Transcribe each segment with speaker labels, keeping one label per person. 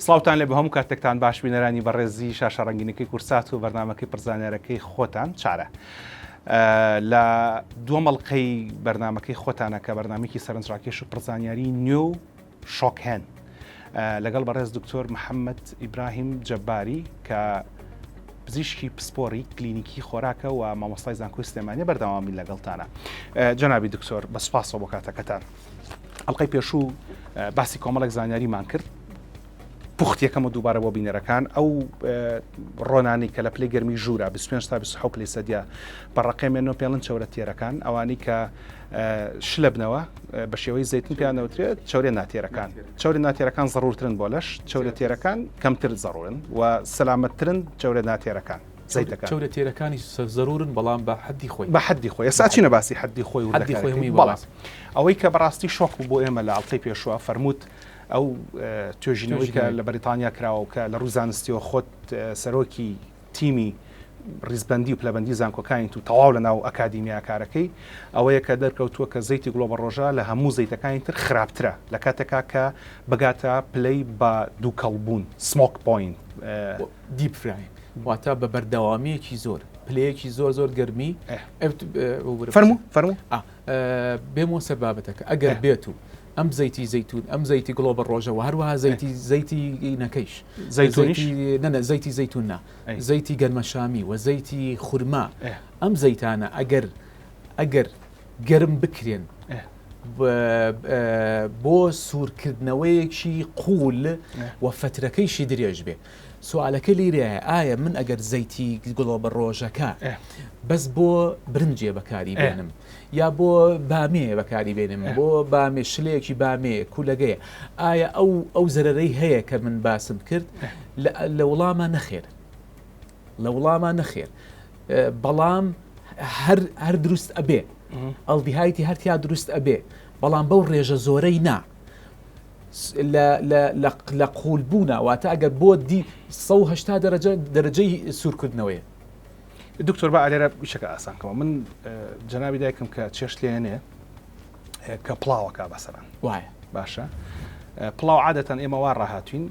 Speaker 1: سڵاوتان لێ بە هەموو کاتێکتان باش بینەرانی بەڕێزی شاشە ڕەنگینەکەی کورسات و بەرنامەکەی پرزانیارەکەی خۆتان چارە. لە دووە مەڵقەی بەرنمەکەی خۆتانە کە بەرنمێکی سەرنجڕاکێش و پرزانیاری نوێ و شۆکهێن لەگەڵ بەڕێز دکتۆر محەممەد ئیبراهیم جەباری کە پزیشکی پسپۆری کلینیکی خۆراکە و مامۆستای زانکۆی سلێمانیە بەردەوامی لەگەڵتانە. جەنابی دکتۆر بە سوپاسەوە بۆ کاتەکەتان. ئەڵلقەی پێشوو باسی کۆمەڵێک زانیاریمان کرد پوختیەکەم و دووبارە بۆ بینەرەکان ئەو ڕۆنانی کە لە پلەی گەرمی ژوورە 25 تا 26 پلەی سەدیە بەڕقەمێنەوە پێڵن چەورە تێرەکان ئەوانی کە شلە بنەوە بە شێوەی زەیتون پیانەوترێت چاورێ ناتێرەکان. چاورێ ناتێرەکان زەڕورترن بۆ لەش، چاورە تێرەکان کەمتر زەڕورن و سەلامەتترن چاورە ناتێرەکان.
Speaker 2: چاورە تێرەکانی زەرورن بەڵام بە حەدی خۆی
Speaker 1: ئێستا چینە باسی حەدی خۆی و بەڵام ئەوەی کە بەڕاستی شۆک بۆ ئێمە لە ئەڵلقەی پێشوە فەرمووت ئەو توێژینەوەی کە لە بەریتانیا کراوە و کە لە ڕووی زانستیەوە خۆت سەرۆکی تیمی ڕیزبەندی و پلەبەندی زانکۆکانی و تەواو لە ناو ئەکادیمیا کارەکەی ئەوەیە کە دەرکەوتووە کە زەیتی گلۆبە ڕۆژە لە هەموو زەیتەکانی تر خراپترە لە کاتێکا کە بگاتە پلەی بە دووکەڵبوون سمۆک پۆین
Speaker 2: دیپ فراین واتە بە بەردەوامەیەکی زۆر پلەیەکی زۆر گەرمی
Speaker 1: فەرموو
Speaker 2: بێمەوە سەر بابەتەکە ئەگەر بێت و ئەم زەیتی زەیتون ئەم زەیتی گڵۆبە ڕۆژەوە هەروەها زەیتی نەکەیش زەیتی زەیتوننا زەیتی گەرمەشامی و زەیتی خورما ئەم زەیتانە ئەگەر گەرم بکرێن بۆ سوورکردنەوەیەکی قوول و فترەکەیشی درێژ بێ. سوالەکە لیرەیە ئایا من ئەگەر زەیتی گڵۆبە ڕۆژەکە بەس بۆ برنجێ بەکاری بێنم یا بۆ بامێ بەکاری بێنم بۆ بامێ شلەیەکی بامێ کوولەگەیە ئایا ئەو زەرەرەی هەیە کە من باسم کرد لە وڵامە نەخێر بەڵام هەر دروست ئەبێ ئەڵدیهایتی هەرتیا دروست ئەبێ بەڵام بەو ڕێژە زۆرەی نا لە قوولبوونا واتە ئەگەر بۆ دی 180 دەرەجەی سوورکردنەوەیە.
Speaker 1: دکتۆر بە ئالێرە ویشەکە ئاسانکەوە من جەنابی دایکم کە چێش لێنێ کە پڵاوەکە بەسەران
Speaker 2: وایە
Speaker 1: باشە پڵاو عادەتەن ئێمە وا ڕاهاتوین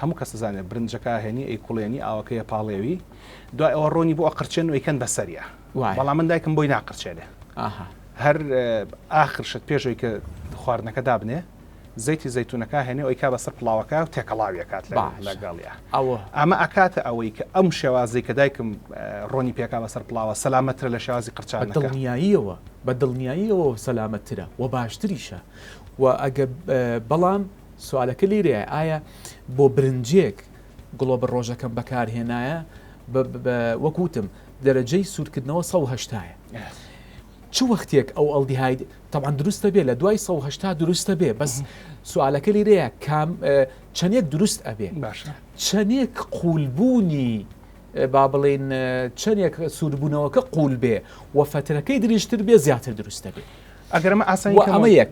Speaker 1: هەموو کەس دەزانێت برنجەکە هێنی ئەیکوڵێنی ئاوەکەیە پاڵێوی دوای ئەوە ڕۆنی بۆ ئەقرچێن و ئەیکەن بەسەریە بەڵام من دایکم بۆی ناقرچێنێ هەر ئاخر شت پێشەوەی کە خواردنەکە دابنێ زەیتی زەیتونەکە هێنێ ئەوی کا بەسەر پڵاوەکە و تێکەڵاوی کات لەگەڵیە ئەمە ئەکاتە ئەوەی کە ئەم شێوازەی کە دایکم ڕۆنی پێکا بەسەر پڵاوە سەلامەترە لە شێوازی قرچانەکە
Speaker 2: بە دڵنیاییەوە سەلامەتترە و باشتریشە و ئەگە بەڵام سوالەکە لیرەیە ئایا بۆ برنجێک گڵۆبە ڕۆژەکەم بەکارهێنایە وەکوتم دەرەجەی سوورکردنەوە 180 چ وەختێک ئەو ئەڵدیهاید طبعا دروستە بێ لە دوای 180 دروستە بێ بەس سوالەکە لیرەیە کام چەندێک دروست ئەبێ چەندێک قوولبوونی با بڵێن چەندێک سووربوونەوەکە قوول بێ و فترەکەی دریشتر بێ زیاتر دروستە بێ.
Speaker 1: ئەگەرمە ئەمە یەک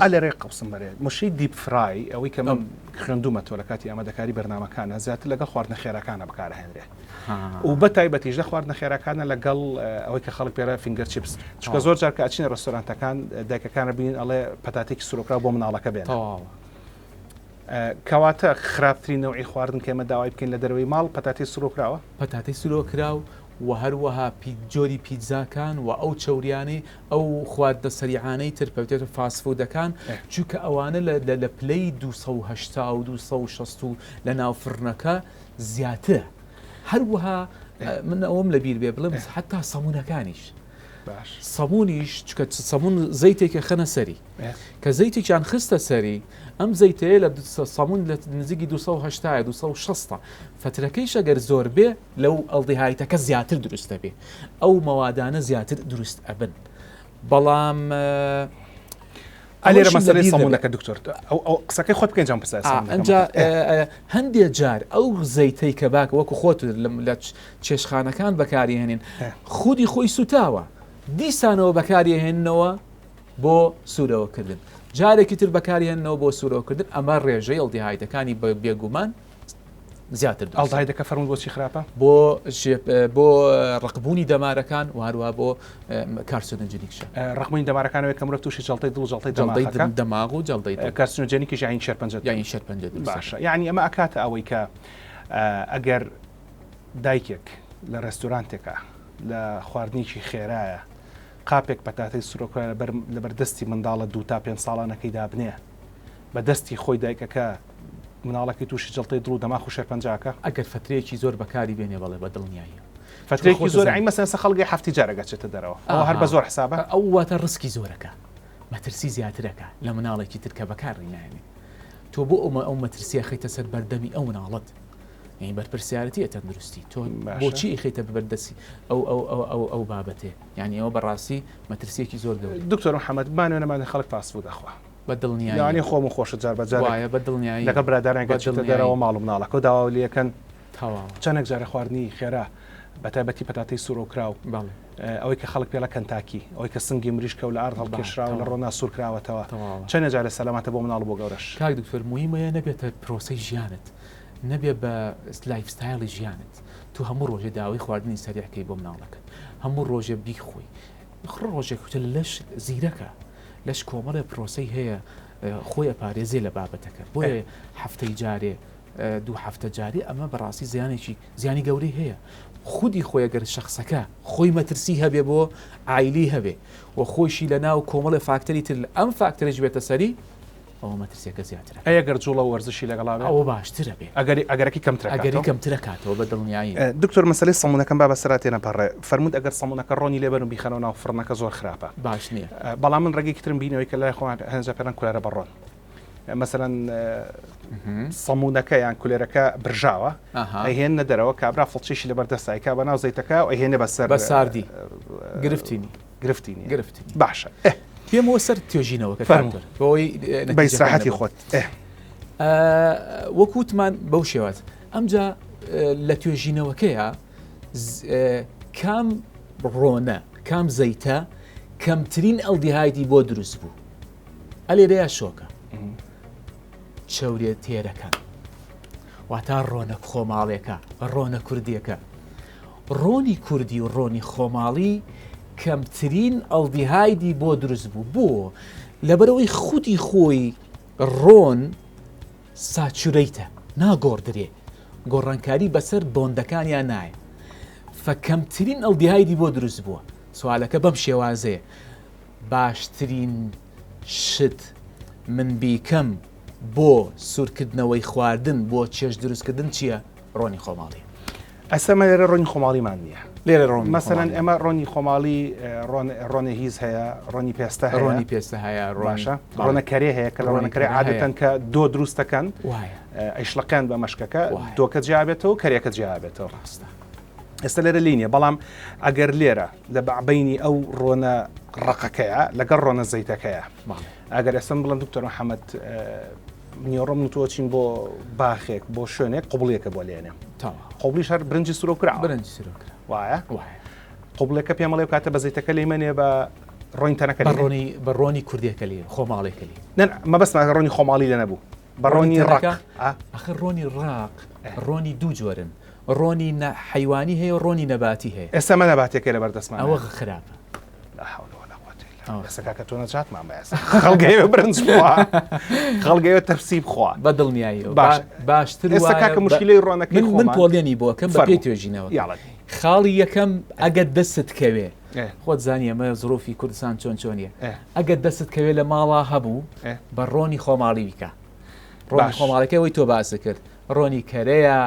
Speaker 1: ئالێ قوسم بەرێ مشی دیپ فرای ئەوەی کە من خوێندومە تۆ لە کاتی ئامادەکاری بەرنامەکانە زیاتر لەگەڵ خواردنە خێرەکانە بەکارهێنرێ و بە تایبەتیش لە خواردنە خێرەکانە لەگەڵ ئەوەی کە خەڵک پێرە فینگەر چیپس چکە زۆر جار کە ئەچینە ڕێستۆرانتەکان دایکەکانە بینین ئەڵێ پەتاتێکی سوورۆکرا بۆ مناڵەکە بێن کەواتە خراپترین نەوعی خواردن کێمە داوای بکەین لە دەروی ماڵ پەتاتی سوورۆکراوە
Speaker 2: پەتاتی سوورۆکراو و هەروەها جۆری پیتزاکان و ئەو چەوریانەی ئەو خواردە سەریعانەی تر پێوتێت و فاسفودەکان چونکە ئەوانە لە پلەی 280 و 260 لە ناوفڕنەکە زیاتر هەروەها من ئەوم لەبیر بێ بڵێم حتا سەمونەکانیش سەمونیش چکە سەمون زەیتێکە خەنە سەری کە زەیتێکیان خستە سەری ئەم زەیتەیە لە سەمون لە نزیکی 280 260 فترەکەیش ئەگەر زۆر بێ لەو ئەڵدیهایتەکە زیاتر دروستە بێ ئەو مەوادانە زیاتر دروست ئەبن بەڵام
Speaker 1: ئەلێرە مەسەلەی سەمونەکە دکتۆر ئەو قسەکەی خۆت بکەین جام پرسە
Speaker 2: ئەنجا هەندێک جار ئەو زەیتەی کە باکە وەکو خۆت لە چێشخانەکان بەکاریهێنین خودی خۆی سوتاوە دیسانەوە بەکاریهێننەوە بۆ سوورەوەکردن جارێکی تر بەکاریهێننەوە بۆ سوورەوەکردن ئەمە ڕێژەی ئەڵدیهایتەکانی بێگومان زیاتر
Speaker 1: ئەڵدای دەکە فەرمووت بۆچی خراپە
Speaker 2: بۆ ڕقبوونی دەمارەکان و هەروە بۆ کارسۆنجنیکشە
Speaker 1: ڕقبوونی دەمارەکانەوەی کەمرە تووشی جەڵتەی دڵ جەڵتەی
Speaker 2: دەماغ و جەڵتەی
Speaker 1: کارسۆنجێنیکیش یانی شەرپەنجە
Speaker 2: یانی شەرپەنجە
Speaker 1: باشە یعنی ئەمە ئەکاتە ئەوەی کە ئەگەر دایکێک لە ڕێستورانتێکە لە خواردنیکی خێرایە قاپێک پەتاتەی سورۆکە لەبەردەستی منداڵە 2 تا 5 ساڵانەکەی دابنێ بە دەستی خۆی دایکەکە مناڵەکەی تووشی جەڵتەی دڵ و دەماغ و شەرپەنجاکە
Speaker 2: ئەگەر فترەیەکی زۆر بەکاری بێنێ بەڵێ بە دڵنیایی
Speaker 1: فترێکی زۆر ئەی مەسەن خەڵکی هەفتی جارەگەچێتە دەرەوە ئەوە هەر بە زۆر حسابە
Speaker 2: ئەو واتە ڕسکی زۆرەکە مەترسی زیاترەکە لە مناڵێکی ترکە بەکاری نایێنێ تۆ بۆ ئەو مەترسیە خەیتە سەر بەردەمی ئەو مناڵەت یعنی بەرپرسیارەتی تەندروستی تۆ بۆچی خەیتە بەردەسی ئەو بابەتێ یعنی ئەوە بەڕاستی مەترسیەکی زۆر گەورە
Speaker 1: دکتۆر محەممەد بانوێنەمان خەڵک فاسفود دەخوا
Speaker 2: بە دڵنیایی
Speaker 1: خۆم خۆش جار بەجار
Speaker 2: وایە بە دڵنیایی
Speaker 1: لەگە برادرانگەچێتە دەرەوە ماڵ و مناڵەکە و داوا لەکەن چەندێک جارە خواردنی خێرا بە تایبەتی پەتاتەی سوورۆکراو ئەوەی کە خەڵک پێڵە کەنتاکی ئەوەی کە سنگی مریشکە و لە ئارد هەڵکێشراوە لە ڕۆنا سوورکراوەتەوە چەند جارە سەلاماتە بۆ مناڵ بۆ گەورەش
Speaker 2: کاک دکتۆر موهیمەیە نەبێتە پرۆسەی ژیانت نەبێ بە لایفستایلی ژیانت تو هەموو ڕۆژێ داوای خواردنی سەریعکەی بۆ مناڵەکەت هەموو ڕۆژێ بیخۆی ڕۆژێک لەش زیرەکە لەش کۆمەڵێ پرۆسەی هەیە خۆی ئەپارێزێ لە بابەتەکە بۆیە هەفتەی جارێ 2 هەفتە جارێ ئەمە بەڕاستی زیانی گەورەی هەیە خودی خۆی ئەگەر شخصەکە خۆی مەترسی هەبێ بۆ عیلی هەبێ و خۆشی لە ناو کۆمەڵێ فاکتەری تر ئەم فاکتەرێک بێتە سەری ئەوە مەترسیەکە زیاترە
Speaker 1: ئەگەر جوڵە وەرزشی لەگەڵاوێ
Speaker 2: ئەوە باشترە بێ
Speaker 1: ئەگەرێکی
Speaker 2: کەمترە کاتەوە بە دڵنیایی
Speaker 1: دکتۆر مەسەلەی سەمونەکەم با بەسەرا تێنەپەڕێ فەرموود ئەگەر سەمونەکە ڕۆنی لێبەر و بیخەنەوە ناو فڕنەکە زۆر خراپە
Speaker 2: باش نییە
Speaker 1: بەڵام من ڕێگەی ترم بینەوەی کە لای خۆیان هەنجە پێران کولارە بەڕۆن مثلەن سەمونەکە یان کولێرەکە برژاوە ئەهێنە دەرەوە کابرا فڵچیشی لەبەردەستایکە بە ناو زەیتەکە و ئەهێنە بەسەر
Speaker 2: بە ساردی گرفتینی
Speaker 1: باشە
Speaker 2: پێمەوە سەر توێژینەوەکە بۆی
Speaker 1: بەیسراحەتی خۆت
Speaker 2: وەکوتمان بەو شێوات ئەمجا لە توێژینەوەکەیە کام ڕۆنە کام زەیتە کەمترین ئەڵدیهایدی بۆ دروست بوو ئەلێرەیە شۆکە چەورێ تێرەکان واتە ڕۆنە خۆماڵێکە ڕۆنە کوردیەکە ڕۆنی کوردی و ڕۆنی خۆماڵی کەمترین ئەڵدیهایدی بۆ دروست بوو بۆ لەبەرەوەی خودی خۆی ڕۆن ساچورەیتە ناگۆڕدرێ گۆڕانکاری بەسەر بۆندەکانیان نایە فەکەمترین ئەڵدیهایدی بۆ دروست بووە سوالەکە بەم شێوازەیە باشترین شت من بیکەم بۆ سوورکردنەوەی خواردن بۆ چێژ دروستکردن چییە؟ ڕۆنی خۆماڵی
Speaker 1: ئەسەمە لێرە ڕۆنی خۆماڵیمان نییە
Speaker 2: لێرە ڕۆن
Speaker 1: مەسەرەن ئەمە ڕۆنی خۆماڵی ڕۆنە هیز هەیە ڕۆنی پێستە
Speaker 2: ڕۆنی پێستە هەیە
Speaker 1: ڕۆشە ڕۆنەکەرێ هەیە کە لە ڕۆنەکەری عادەتەن کە دۆ دروستەکەن ئەیشلەکەن بە مەشکەکە دۆکە جیابێتەوە کەرێکە جیابێتەوە ڕاستە ئێستا لێرە لینیە بەڵام ئەگەر لێرە لە بەعبینی ئەو ڕۆنە ڕقەکەیە لەگەڵ ڕۆنە زەیتەکەیە ئەگەر ئێستا بڵم دکتۆر محەممەد نیۆڕم نوتۆچین بۆ باخێک بۆ شوێنێک قوبڵیەکە بۆ لێنێ قوبلیش هەر برنجی سوورۆکرا وایە قوبڵەکە پێمەڵێ کاتە بە زەیتەکە لێمەنێ بە ڕۆین تەنەکە
Speaker 2: بە ڕۆنی کوردیەکە لێ خۆماڵێکە لێ
Speaker 1: مەبەست ڕۆنی خۆماڵی لە نەبوو بە ڕۆنی ڕق
Speaker 2: ئەخر ڕۆنی ڕاق ڕۆنی دوو جۆرن ڕۆنی حیوانی هەیە ڕۆنی نەباتی هەیە
Speaker 1: ئێستا مە نەباتێکە لە بەردەستمان
Speaker 2: ئەوە خراپە
Speaker 1: ئێستا تۆ نەجاتمان بەس خەڵگەیە برنج خوا خەڵگەیە تەرسیب خوا
Speaker 2: بە دڵنیایی باشتر
Speaker 1: ئێستا کاکە مشکلەی ڕۆنەکەی
Speaker 2: من پۆڵێنی بۆکەم بە پێی توێژینەوە خاڵی یەکەم ئەگەر دەست کەوێ خۆت زانیە ئەمە زۆرۆفی کوردستان چۆنیە ئەگەر دەست کەوێ لە ماڵا هەبوو بە ڕۆنی خۆماڵی بیکە ڕۆنی خۆماڵەکەی تۆ باسە کرد ڕۆنی کەرەیە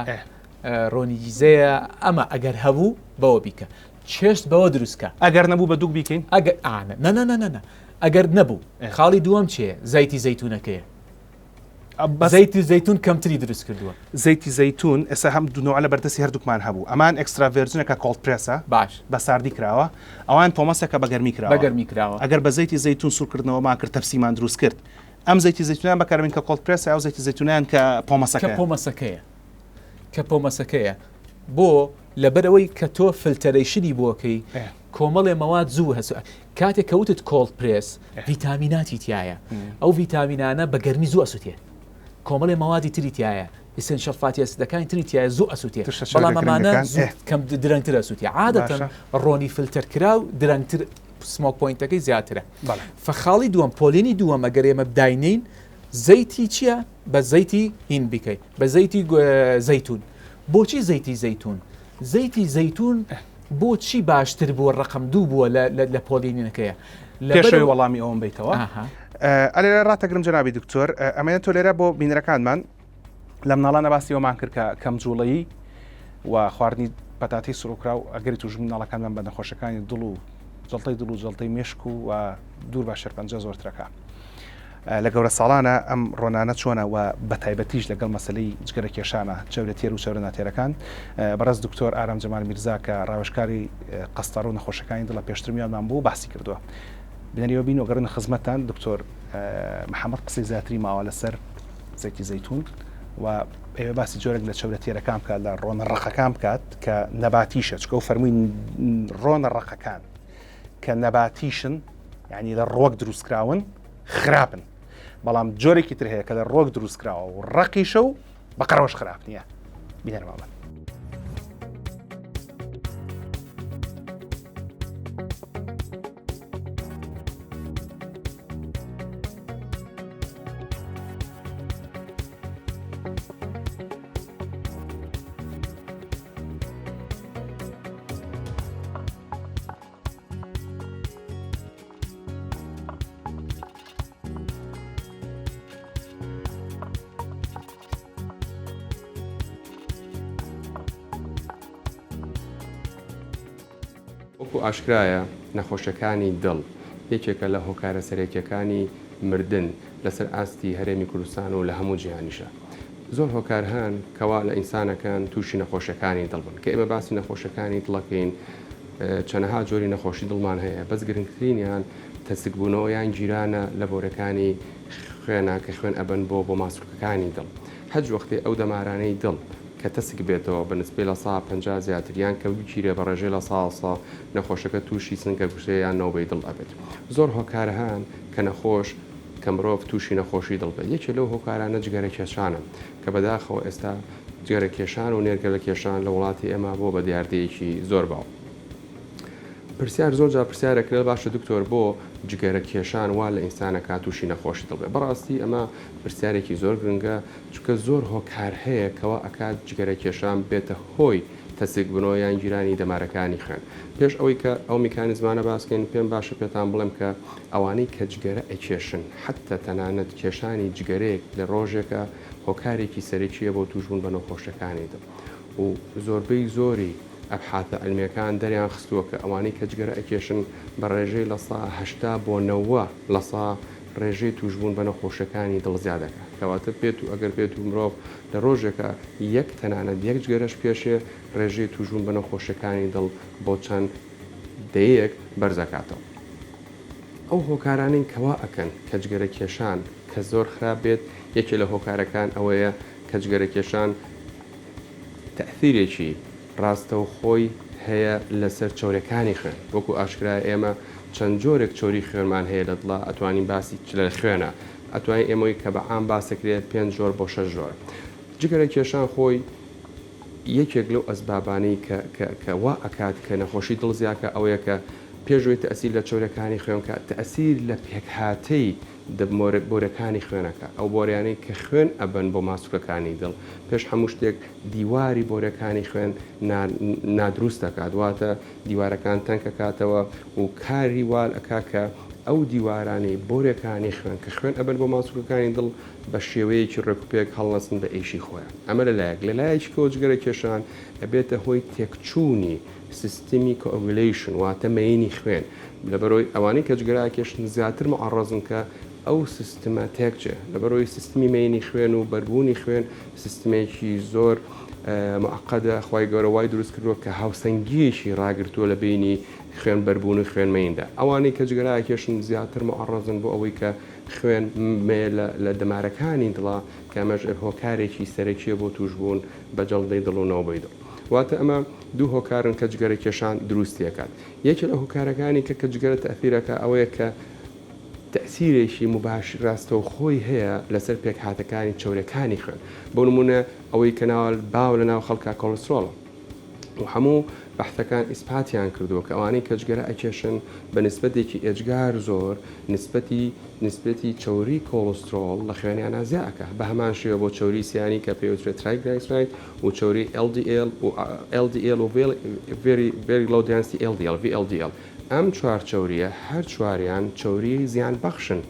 Speaker 2: ڕۆنی گیزەیە ئەمە ئەگەر هەبوو بەوە بیکە چێشت بەوە دروستکە
Speaker 1: ئەگەر نەبوو بە دوو بیکەین
Speaker 2: ئەگەر نە ئەگەر نەبوو خاڵی دووەم چێ زەیتی زەیتونەکەیە زەیتی زەیتون کەمتری دروست کردووە
Speaker 1: زەیتی زەیتون ئێستا هەم دوونەوە لە بەردەستی هەردووکمان هەبوو ئەمان ئەکسترا ڤێرجنەکە کۆڵد پرێسە
Speaker 2: باش
Speaker 1: بە ساردی کراوە ئەوان پۆمەسەکە بەگەرمی
Speaker 2: کراوە
Speaker 1: ئەگەر بە زەیتی زەیتون سوورکردنەوەمان کرد تەفسیمان دروست کرد ئەم زەیتی زەیتونیان بەکاربین کە کۆڵد پرێسە ئەو زەیتی زەیتونیان کە
Speaker 2: پۆمەسەکەیە بۆ لەبەرەوەی کە تۆ فلتەرەیشنی بۆکەی کۆمەڵێ مەواد زوو هەسو کاتێک کەوتت کۆڵد پرێس ڤیتامیناتی تایە ئەو ڤیتامینانە بە گەرمی زوو ئەسووتێ کۆمەڵی مەوادی تریتایە ئسنشەل فاتی ئەسیدەکانی تریتایە زوو ئەسووتێ
Speaker 1: تشە
Speaker 2: بەڵام ئەمانە
Speaker 1: گرنگەکان،
Speaker 2: کەم درەنگتر ئەسووتێ عادەتەن ڕۆنی فلتر کرا و درەنگتر سمۆک پۆینتەکەی زیاترە. فخاڵی دووەم پۆلینی دووەم ئەگەر ئێمە بداینین زەیتی چییە؟ بە زەیتی هین بکەیت بە زەیتی زەیتون. بۆچی زەیتی زەیتون؟ زەیتی زەیتون بۆچی باشتر بووە ڕقم دوو بووە لە پۆلینەکەیە
Speaker 1: پێشەوەی وەڵامی ئەوم بیتەوە. ئەلێرە ڕاتەگرم جەنابی دکتۆر، ئەمەیە تۆ لێرە بۆ بینەرەکانمان لە مناڵانە باسیەوەمان کرد کە کەم جوڵەیی و خواردنی پەتاتی سروکرا و ئەگەری توش مناڵەکانمان بە نەخۆشەکانی دڵ و جڵتەی دڵ و جڵتەی مێشک و دوور بە شەرپەنجە زۆرترەکە. لە گەورە ساڵانە ئەم ڕۆنانە چۆنە و بە تایبەتیش لەگەڵ مەسلەی جگەرە کێشانە جەورە تێر و چەورە ناتێرەکان. بەڕێز دکتۆر ئارام جەمال میرزا کە ڕاوێژکاری قەستەڕ و نەخۆشەکانی دڵە پێشتر میانمان بوو باسی کردووە. بنەریەوە بین و گەڕن خزمەتتان دکتۆر محەممەد قسەی زیاتری ماوە لەسەر زەیتی زەیتون و ئێوە باسی جۆرەك لە چەورە تێرەکان بکات لە ڕۆنە ڕقەکان بکات کە نەباتیشە چکە و فەرمووی ڕۆنە ڕقەکان کە نەباتیشن یعنی لە ڕۆک دروستکراون خراپن، بەڵام جۆرێکی تر هەیە کە لە ڕۆک دروستکراوە و ڕقیشە و بەقەرەوەش خراپ نییە. بینەرماوە.
Speaker 3: وەکو ئاشکرایە نەخۆشەکانی دڵ یەکێکە لە هۆکارە سەرەکیەکانی مردن لەسەر ئاستی هەرێمی کوردستان و لە هەموو جیهانیشە. زۆر هۆکار هەن کەوا لە ئینسانەکان تووشی نەخۆشەکانی دڵ بن کە ئێمە باسی نەخۆشەکانی دڵەکەین چەندەها جۆری نەخۆشی دڵمان هەیە، بەس گرنگترینیان تەسکبوونەوە یان جیرانە لە بۆرەکانی خوێنە کە خوێن ئەبن بۆ ماسوولەکانی دڵ. هەج وەختێ ئەو دەمارانەی دڵ کە تەسک بێتەوە بە نسبەی لە 150 زیاتریان کە بگیرێ بە ڕێژەی لە ساڵسا نەخۆشەکە تووشی سنگە گوشەیان نەوەی دڵ ئەبێت. زۆر هۆکار هەن کە نەخۆش کە مرۆڤ تووشی نەخۆشی دڵ بێت. یەکێ لەو هۆکارانە جگەرە کێشانە کە بەداخەوە ئێستا جگەرە کێشان و نێرگە لە کێشان لە وڵاتی ئێمە بۆ بە دیاردەیەکی زۆر باو. پرسیار زۆرجار پرسیارەکرێت باشە دکتۆر بۆ جگەرە کێشان وا لە ئینسانەکە تووشی نەخۆشی دڵ بێت. بەڕاستی ئەمە پرسیارێکی زۆر گرنگە چونکە زۆر هۆکار هەیە کەوا ئەکات جگەرە کێشان بێتە هۆی تەسک بنەوەیان گیرانی دەمارەکانی خوێن. پێش ئەوەی کە ئەو میکانیزمانە باسکەین پێم باشە پێتان بڵێم کە ئەوانەی کە جگەرە ئەکێشن حتى تەنانەت کێشانی جگەرەیەک لە ڕۆژێکە هۆکارێکی سەرەکیە بۆ توشبوون بە نەخۆشەکانی دڵ و زۆربەی زۆری ئەبحاثە ئەلمیەکان دەریان خستووە کە ئەوانەی کە جگەرە ئەکێشن بە ڕێژەی لە 80 بۆ 90 لە ڕێژەی توشبوون بە نەخۆشەکانی دڵ زیادەکە کەواتە پێت و ئەگەر پێت و مرۆڤ لە ڕۆژێکە یەک تەنانەت یەک جگەرەش پێشێ ڕێژەی توشبوون بە نەخۆشەکانی دڵ بۆ چەند دەیەک بەرزەکاتەوە. ئەو هۆکارانەی کەوا ئەکەن کە جگەرە کێشان کە زۆر خراپ بێت یەکێ لە هۆکارەکان ئەوەیە کە جگەرە کێشان تەئثیرێکی ڕاستە و خۆی هەیە لەسەر چۆرەکانی خوێن. وەکو ئاشکرا ئێمە چەند جۆرێک چۆری خوێنمان هەیە لە دڵە ئەتوانین باسی لە خوێنە ئەتوانین ئێمەی کە بە عام باسەکرێت 5 جۆر بۆ 6 جۆر. جگەرە کێشان خۆی یەکێک لەو ئەسبابانەی کە وا ئەکات کە نەخۆشی دڵ زیاکە ئەوەیە کە پێشوەی تەئسیر لە چۆرەکانی خوێن کە تەئسیر لە پێکهاتەی بۆرەکانی خوێنەکە ئەو بۆریانەی کە خوێن ئەبن بۆ ماسوولەکانی دڵ پێش هەموو شتێک دیواری بۆرەکانی خوێن نادروست دەکات واتە دیوارەکان تەنکە کاتەوە و کاری وال ئەکا کە ئەو دیوارانی بۆرەکانی خوێن کە خوێن ئەبن بۆ ماسوولەکانی دڵ بە شێوەیەکی ڕێکوپێک هەڵنەسن بە ئێشی خۆیان. ئەمە لەلایەک لەلایەکی کۆ جگەرە کێشان ئەبێتە هۆی تێکچوونی سیستمی کۆئۆگولیشن واتە مەینی خوێن لەبەرەوەی ئەوانەی کە جگەرە کێشن زیاتر مەعەڕەزن کە ئەو سیستمە تێکچێ لەبەرەوەی سیستمی مەینی خوێن و بەربوونی خوێن سیستمێکی زۆر معقەدە خی گەورە وای دروست کردووە کە هاوسەنگیەکی ڕاگرتووە لە بینی خوێن بەربوون و خوێن مەیندا. ئەوانەی کە جگەرە کێشن زیاتر مەعەڕەزن بۆ ئەوەی کە خوێن لە دەمارەکانی دڵا کە ئەمەش هۆکارێکی سەرەکیە بۆ توشبوون بە جەڵدەی دڵ و نەوەی دڵ. واتە ئەمە دوو هۆکارن کە جگەرە کێشان دروستیەکات. یەکێک لە هۆکارەکانی کە جگەرە تەئثیرەکە ئەوەیە کە تەسیرێکی مباش ڕاستە و خۆی هەیە لەسەر پێک هاتەکانی چۆرەکانی خوێن بۆ نمونە ئەوەی کەناوە باو لە ناو خەڵکا کۆلسترۆڵە و هەموو بەحثەکان ئیسپاتیان کردووە کە ئەوانەی کەچگەرە ئەکێشن بە نسبەتێکی ئێجگار زۆر نسبەتی چۆری کۆلسترۆل لە خوێنیان نازیاکە بە هەمان شێوە بۆ چۆری سیانی کە پێوترێت ترایگلایسراید و چۆری LDL و LDL و very low density LDL VLDL ئەم چوار چۆریە هەر چواریان چۆری زیان بەخشن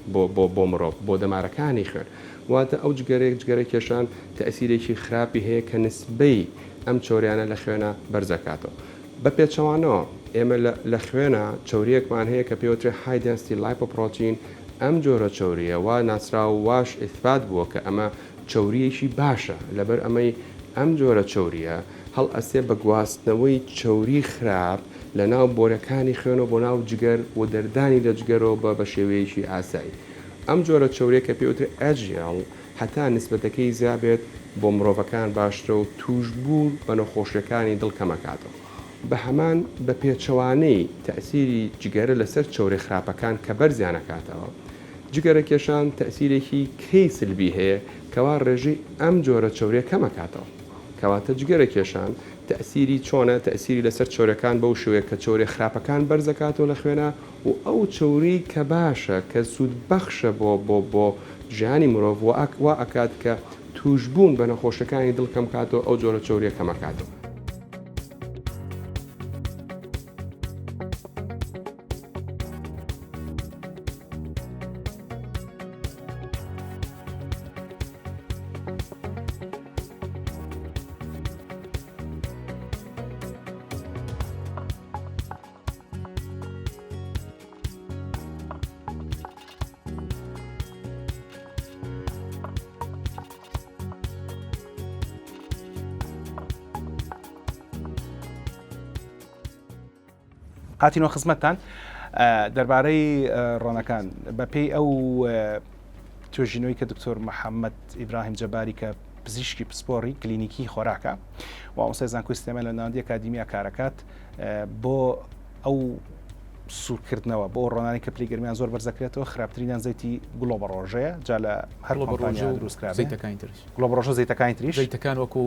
Speaker 3: بۆ مرۆڤ بۆ دەمارەکانی خوێن واتە ئەو جگەرە کێشان تەسیرێکی خراپی هەیە کە نسبەی ئەم چۆریانە لە خوێنە بەرزەکاتەوە بە پێچەوانەوە ئێمە لە خوێنە چۆریەکمان هەیە کە پێوترێ های دەنستی لایپۆپرۆتین ئەم جۆرە چۆریە وا ناسرا و واش ئیثبات بووە کە ئەمە چۆریەکی باشە لەبەر ئەمەی ئەم جۆرە چۆریە هەڵ ئەسێ بە گواستنەوەی چۆری خراپ لە ناو بۆرەکانی خوێنەوە بۆ ناو جگەر و دەردانی لە جگەرەوە بە شێوەیەکی ئاسایی ئەم جۆرە چۆریە کە پێوترێ ئەجیڵ هەتا نسبەتەکەی زیابێت بۆ مرۆڤەکان باشترە و توشبوو بە نەخۆشیەکانی دڵ کەمەکاتەوە بە هەمان بە پێچەوانەی تەسیری جگەرە لەسەر چۆری خراپەکان کە بەرزیانەکاتەوە جگەرە کێشان تەسیرێکی کەی سلبی هەیە کەوا ڕێژەی ئەم جۆرە چۆریە کەمەکاتەوە کەواتە جگەرە کێشان تەسیری چۆنە تەسیری لەسەر چۆرەکان بەو شوەیە کە چۆری خراپەکان بەرزەکاتەوە لە خوێنە و ئەو چۆری کە باشە کە سوود بەخشە بۆ ژیانی مرۆڤ وا ئەکات کە توشبوون بە نەخۆشەکانی دڵ کەم کاتەوە ئەو جۆرە چۆریە کەمەکاتەوە.
Speaker 1: هاتینەوە خزمەتتان دەربارەی ڕۆنەکان بە پێی ئەو توێژینەوەی کە دکتۆر محەممەد ئیبراهیم جەباری کە پزیشکی پسپۆڕی کلینیکی خۆراکە و ئەوسای زانکۆی سیستەمە لە ناوەندی ئەکادیمیا کارەکات بۆ ئەو سوورکردنەوە بۆ ڕۆنانی کە پلی گەرمیان زۆر بەرزەکرێتەوە خراپترینیان زەیتی گڵۆبە ڕۆژەیە جا لە هەر کۆمپانیا دروستکرا
Speaker 2: زەیتەکانی تریش
Speaker 1: گڵۆبە ڕۆژە زەیتەکانی تریش
Speaker 2: زەیتەکان وەکو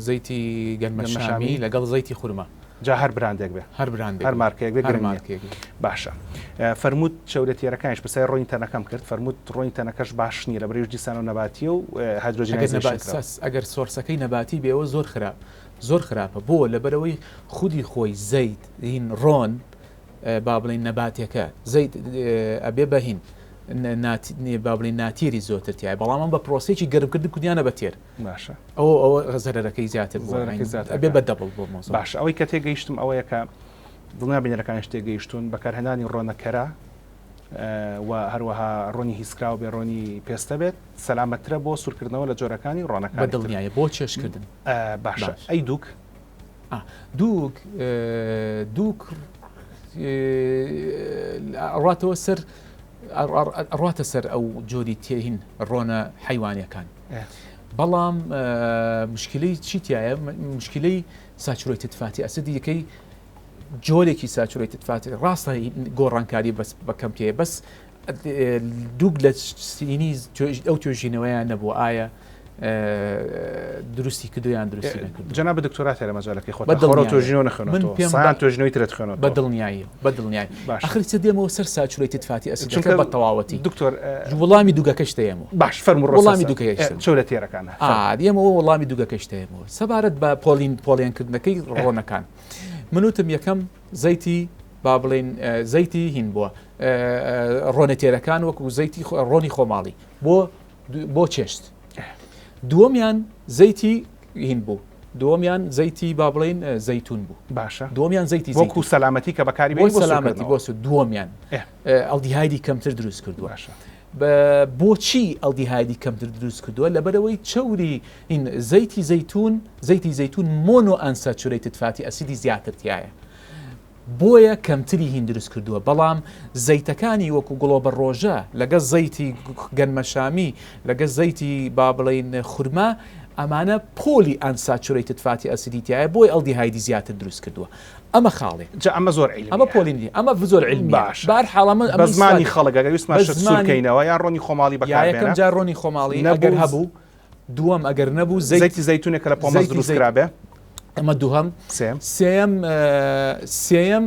Speaker 2: زەیتی گەنمەشامی لەگەڵ زەیتی خورما
Speaker 1: جا هەر براندێک بێ
Speaker 2: هەر براند
Speaker 1: هەر مارکێک بێ باشە فەرمووت چەورەتیەرەکانش بەسای ڕۆنی تەنەکەم کرد فەرمووت ڕۆنی تەنەکەش باش نییە لە بەرەوەی دیسان و نەباتی و هایدرۆجین
Speaker 2: ئەگەر سۆرسەکەی نەباتی بێەوە زۆر خراپە بۆ لەبەرەوەی خودی خۆی زەیت هین ڕۆن با بڵین نەباتێکە زەیت ئەبێ بەهین با بڵین ناتیری زۆرتر تایە بەڵام بە پرۆسێکی گەرمکردن کودیانە بەتێر
Speaker 1: باشە
Speaker 2: ئەوە زەرەکەی زیاتر ئەبێ بە دەبڵ بۆ مۆزە
Speaker 1: باش ئەوەی کە تێگەیشتم ئەوەیە کە دڵنیابینەرەکانش تێگەیشتون بەکارهێنانی ڕۆنەکەرە و هەروەها ڕۆنی هیسکراوە بێ ڕۆنی پێستە بێت سەلامەترە بۆ سوورکردنەوە لە جۆرەکانی ڕۆنەکان
Speaker 2: بە دڵنیایە بۆ چێشکردن
Speaker 1: باشە ئەی
Speaker 2: دووک ڕاتە سەر ئەو جۆری تێهین ڕۆنە حیوانیەکان بەڵام مشکلەی چیتیایە مشکلەی ساچڕۆیتت فاتی ئەسدی یەکەی جۆرێکی ساچڕۆیتت فاتی ڕاستە گۆڕانکاری بەس بەکەم تێ بەس دووک لە سینی ئەو توێژینەوەیان نەبوو ئایا دروستی کردویان درستی نەکرد
Speaker 1: جەناب دکتۆرات هەرە مەجالەکەی خۆت توێژینەوە نەخوێنەوە سایان توێژینەوەی ترت خوێنەوە
Speaker 2: بە دڵنیایی ئەخر چ دێمەوە سەر ساچڕۆیتت فاتی ئەسدەکە بە تەواوەتی
Speaker 1: دکتۆر
Speaker 2: وڵامی دووگەکەش دەیەمەوە
Speaker 1: باش فەرموو
Speaker 2: وڵامی دووکەیە
Speaker 1: چۆرەتیەرەکانە
Speaker 2: دێمەوە وەڵامی دووگەکەش دەیەمەوە سەبارەت بە پۆلیانکردنەکەی ڕۆنەکان منوتم یەکەم زەیتی با بڵێن زەیتی هین بووە ڕۆنەتێرەکان وەکو زەیتی ڕۆنی خۆماڵی بۆ چێشت دووەمیان زەیتی هین بوو دووەمیان زەیتی با بڵێن زەیتون بوو
Speaker 1: باشە
Speaker 2: دووەمیان زەیتی
Speaker 1: وەکو سەلامەتی کە بەکاری بۆ
Speaker 2: سەلامەتی بۆ دووەمیان ئەڵدیهایدی کەمتر دروست کردووە بۆچی ئەڵدیهایدی کەمتر دروست کردووە لەبەرەوەی چەوری این زەیتی زەیتون مۆنۆ ئەنساتوریتد فاتی ئەسیدی زیاترتیایە بۆیە کەمتری هین دروست کردووە بەڵام زەیتەکانی وەکو گڵۆبە ڕۆژە لەگە زەیتی گەنمەشامی لەگە زەیتی با بڵێن خورما ئەمانە پۆلی ئەنساتوریتد فاتی ئەسیدیتیایە بۆی ئەڵدیهایدی زیاتر دروست کردووە. ئەمە خاڵێ
Speaker 1: ئەمە زۆر عیلمیە.
Speaker 2: ئەمە پۆلی ئەمە زۆر عیلمیە.
Speaker 1: باش
Speaker 2: بەرحاڵ
Speaker 1: بە زمانی خەڵک ئەگەر ویستمان سوورکەینەوە یان ڕۆنی خۆماڵی بەکاربێنە
Speaker 2: یەکەم جار ڕۆنی خۆماڵی ئەگەر هەبوو، دووەم ئەگەر نەبوو
Speaker 1: زەیتی زەیتونێکە لە پۆمەز دروستکرابێ،
Speaker 2: ئەمە دووهەم. سێم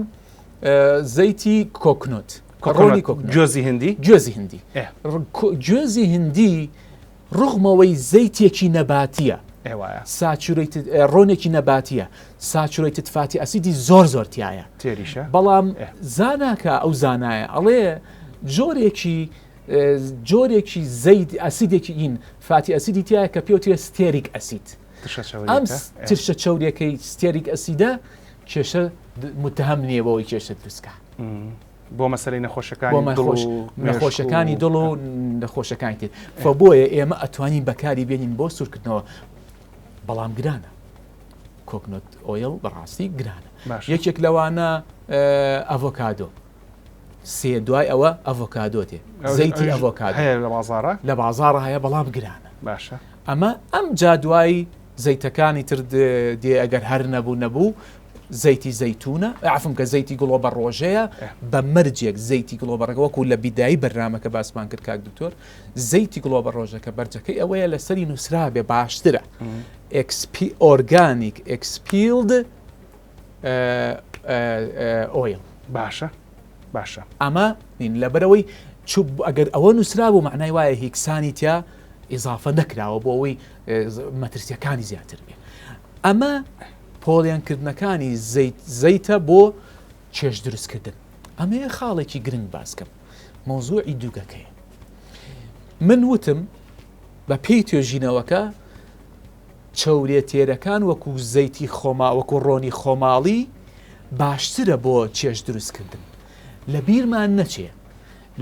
Speaker 2: زەیتی کۆکنۆت، ڕۆنی کۆکنۆت،
Speaker 1: گوێزی هندی،
Speaker 2: گوێزی هندی ڕوخمەوەی زەیتێکی نەباتیە، ڕۆنێکی نەباتیە، ساتوریتد فاتی ئەسیدی زۆر تایە
Speaker 1: تێریشە.
Speaker 2: بەڵام زاناکە ئەو زانایە ئەڵێ جۆرێکی زەیت ئەسیدێکی ئین فاتی ئەسیدی تایە کە پێوترێ ستێریک ئەسید. ئەم ترشە چاوریەکەی ستێریک ئەسیدە کێشە متهم نییە بەوەی کێشە دروستکە
Speaker 1: بۆ مەسەلەی
Speaker 2: نەخۆشەکانی دڵ و نەخۆشەکانی تر. بۆیە ئێمە ئەتوانین بەکاری بێنین بۆ سوورکردنەوە، بەڵام گرانە. کۆکنۆت ئۆیل بەڕاستی گرانە. یەکێک لەوانە ئەڤۆکادۆ، دوای ئەوە ئەڤۆکادۆتێ، زەیتی ئەڤۆکادۆ لە بازاڕە هەیە، بەڵام گرانە.
Speaker 1: باشە
Speaker 2: ئەم جادوایی زەیتەکانی تر دێ ئەگەر هەر نەبوو زەیتی زەیتونە، عفم کە زەیتی گڵۆبە ڕۆژەیە بە مەرجێک زەیتی گڵۆبەڕەکە وەکو لە بیدایی بەرنامەکە باسمان کرد کاک دکتۆر، زەیتی گڵۆبە ڕۆژەکە بەرجەکەی ئەوەیە لەسەری نووسرابێ باشترە. ئۆرگانیک ئەکسپیلد ئۆیل.
Speaker 1: باشە
Speaker 2: ئەمە لەبەرەوەی ئەگەر ئەوە نووسرا بوو معنای وایە هیکسانی تیا ئیزافە نەکراوە بۆ ئەوەی مەترسیەکانی زیاتر بێ. ئەمە پۆلیانکردنەکانی زەیتە بۆ چێژ دروستکردن. ئەمەیە خاڵێکی گرنگ باسکەم، مۆزوعی دووگەکەیە. من وتم بە پێی توێژینەوەکە چەورێتێرەکان وەکو زەیتی وەکو ڕۆنی خۆماڵی باشترە بۆ چێژ دروستکردن. لە بیرمان نەچێ،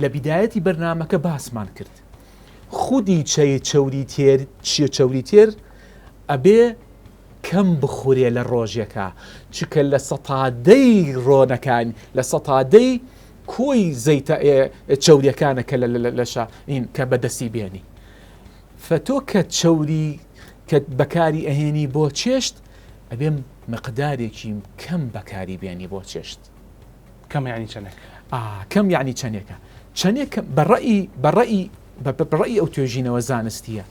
Speaker 2: لە بیدایەتی بەرنامەکە باسمان کرد، خودی چەوری تێر ئەبێ کەم بخورێ لە ڕۆژێکە، چکە لە سەتادەی ڕۆنەکان لە سەتادەی کۆی زەیتە چەوریەکانە کە کە بەدەستی بێنی. فتۆ کە چەوری کە بەکاری ئەهێنی بۆ چێشت ئەبێم مقدارێکی کەم بەکاری بێنی بۆ چێشت.
Speaker 1: کەم یعنی چەندێک؟
Speaker 2: کەم یعنی چەندێکە، چەندێک بەڕێی ئەو توێژینەوە زانستیە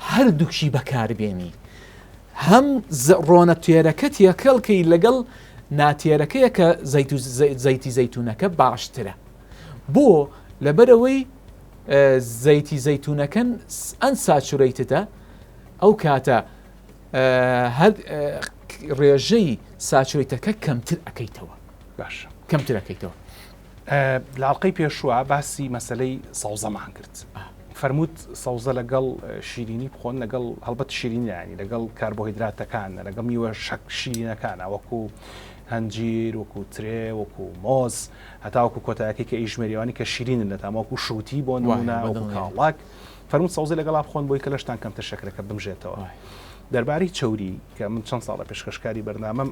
Speaker 2: هەردووکشی بەکاربێنی. هەم ڕۆنە تێرەکە تێکەڵکەی لەگەڵ ناتێرەکەیە کە زەیتی زەیتونەکە باشترە. بۆ لەبەرەوەی زەیتی زەیتونەکەن ئەنساتوریتدە، ئەو کاتە هەر ڕێژەی ساتوریتەکە کەمتر ئەەکەیتەوە.
Speaker 1: باش
Speaker 2: کەمتر ئەەکەیتەوە.
Speaker 1: لاڵقەی پێشووە باسی مەسلەی سەوزەمان کرد. فەرمووت سەوزە لەگەڵ شیرینی بخۆن، لەگەڵ هەڵبەت شیرینیانی لەگەڵ کاربۆهیدراتەکانە، لەگەڵ میوە شەک شیرینەکانە وەکو هەنجیر، وەکو ترێ، وەکو مۆز، هەتا وەکو کۆتایەکەی کە ئیژمێریوانی کە شیرینن لەتام وەکو شووتی بۆ نمونە وەکو کاڵاک. فەرمووت سەوزە لەگەڵ بخۆن بۆی کە لەشتان کەمتر شەکرەکە بمژێتەوە. دەربارەی چەوری کە من چەند ساڵە پێشکەشکاری بەرنامەم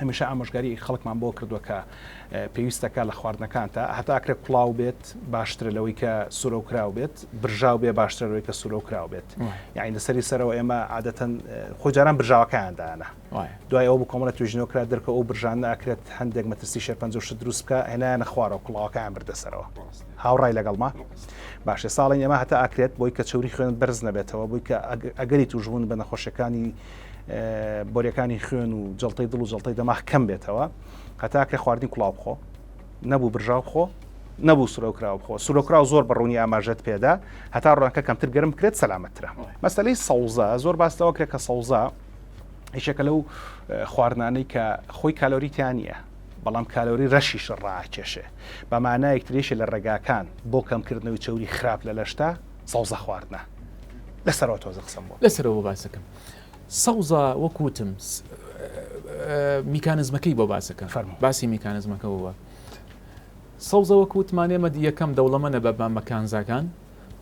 Speaker 1: هەمیشە ئامۆژگاری خەڵکمان بۆ کردووە کە پێویستەکە لە خواردنەکانتە هەتا ئەکرێت کوڵاو بێت باشترە لەوەی کە سوورە و کراو بێت، برژاو بێ باشترە لەوەی کە سوورە و کراو بێت. یعنی لەسەری سەرەوە ئێمە عادەتەن خۆجاران برژاوەکەیاندانە، دوای ئەو بە کۆمەڵە توێژینەوە کرا دەرکە ئەو برژانە ئەکرێت هەندێک مەترسی شێرپەنجە دروست بکە هێنایانە خوارەوە کوڵاوەکەیان بردەسەرەوە. هاوڕای لەگەڵما باشێ ساڵی ئێمە هەتا ئەکرێت بۆی کە چەوری خوێن بەرز نەبێتەوە، بۆی کە ئەگەری توژبوون بە نەخۆشیەکانی بۆریەکانی خوێن و جڵتەی دڵ و جڵتەی دەماغ کەم بێتەوە، هەتاکە خواردنی کوڵاو بخۆ، نەبوو برژاو بخۆ، نەبوو سوورە و کراو بخۆ. سوورە و کراو زۆر بەڕوونی ئاماژەت پێدا هەتا ڕوانکە کەمتر گەرم بکرێت سەلامەتترە. مەسەلەی سەوزە زۆر باستەوە کرێت کە سەوزە هیچێکە لەو خواردنانەی کە خۆی کالۆریتیان نییە، بەڵام کالۆری ڕەشیش ڕاکێشێ، بە مانایەک ترێشی لە ڕێگاکان بۆ کەمکردنەوەی چەوری خراپ لە لەشتا سەوزە خواردنە. لەسەرەوە تۆزە قسەم بۆ
Speaker 2: لەسەرەوە باسەکەم. سەوزە وەکوتم میکانزمەکەی بۆ باسەکە، باسی میکانزمەکە بووە. سەوزە وەکوتمانێمە یەکەم دەوڵەمەنە بە مەکانزاکان،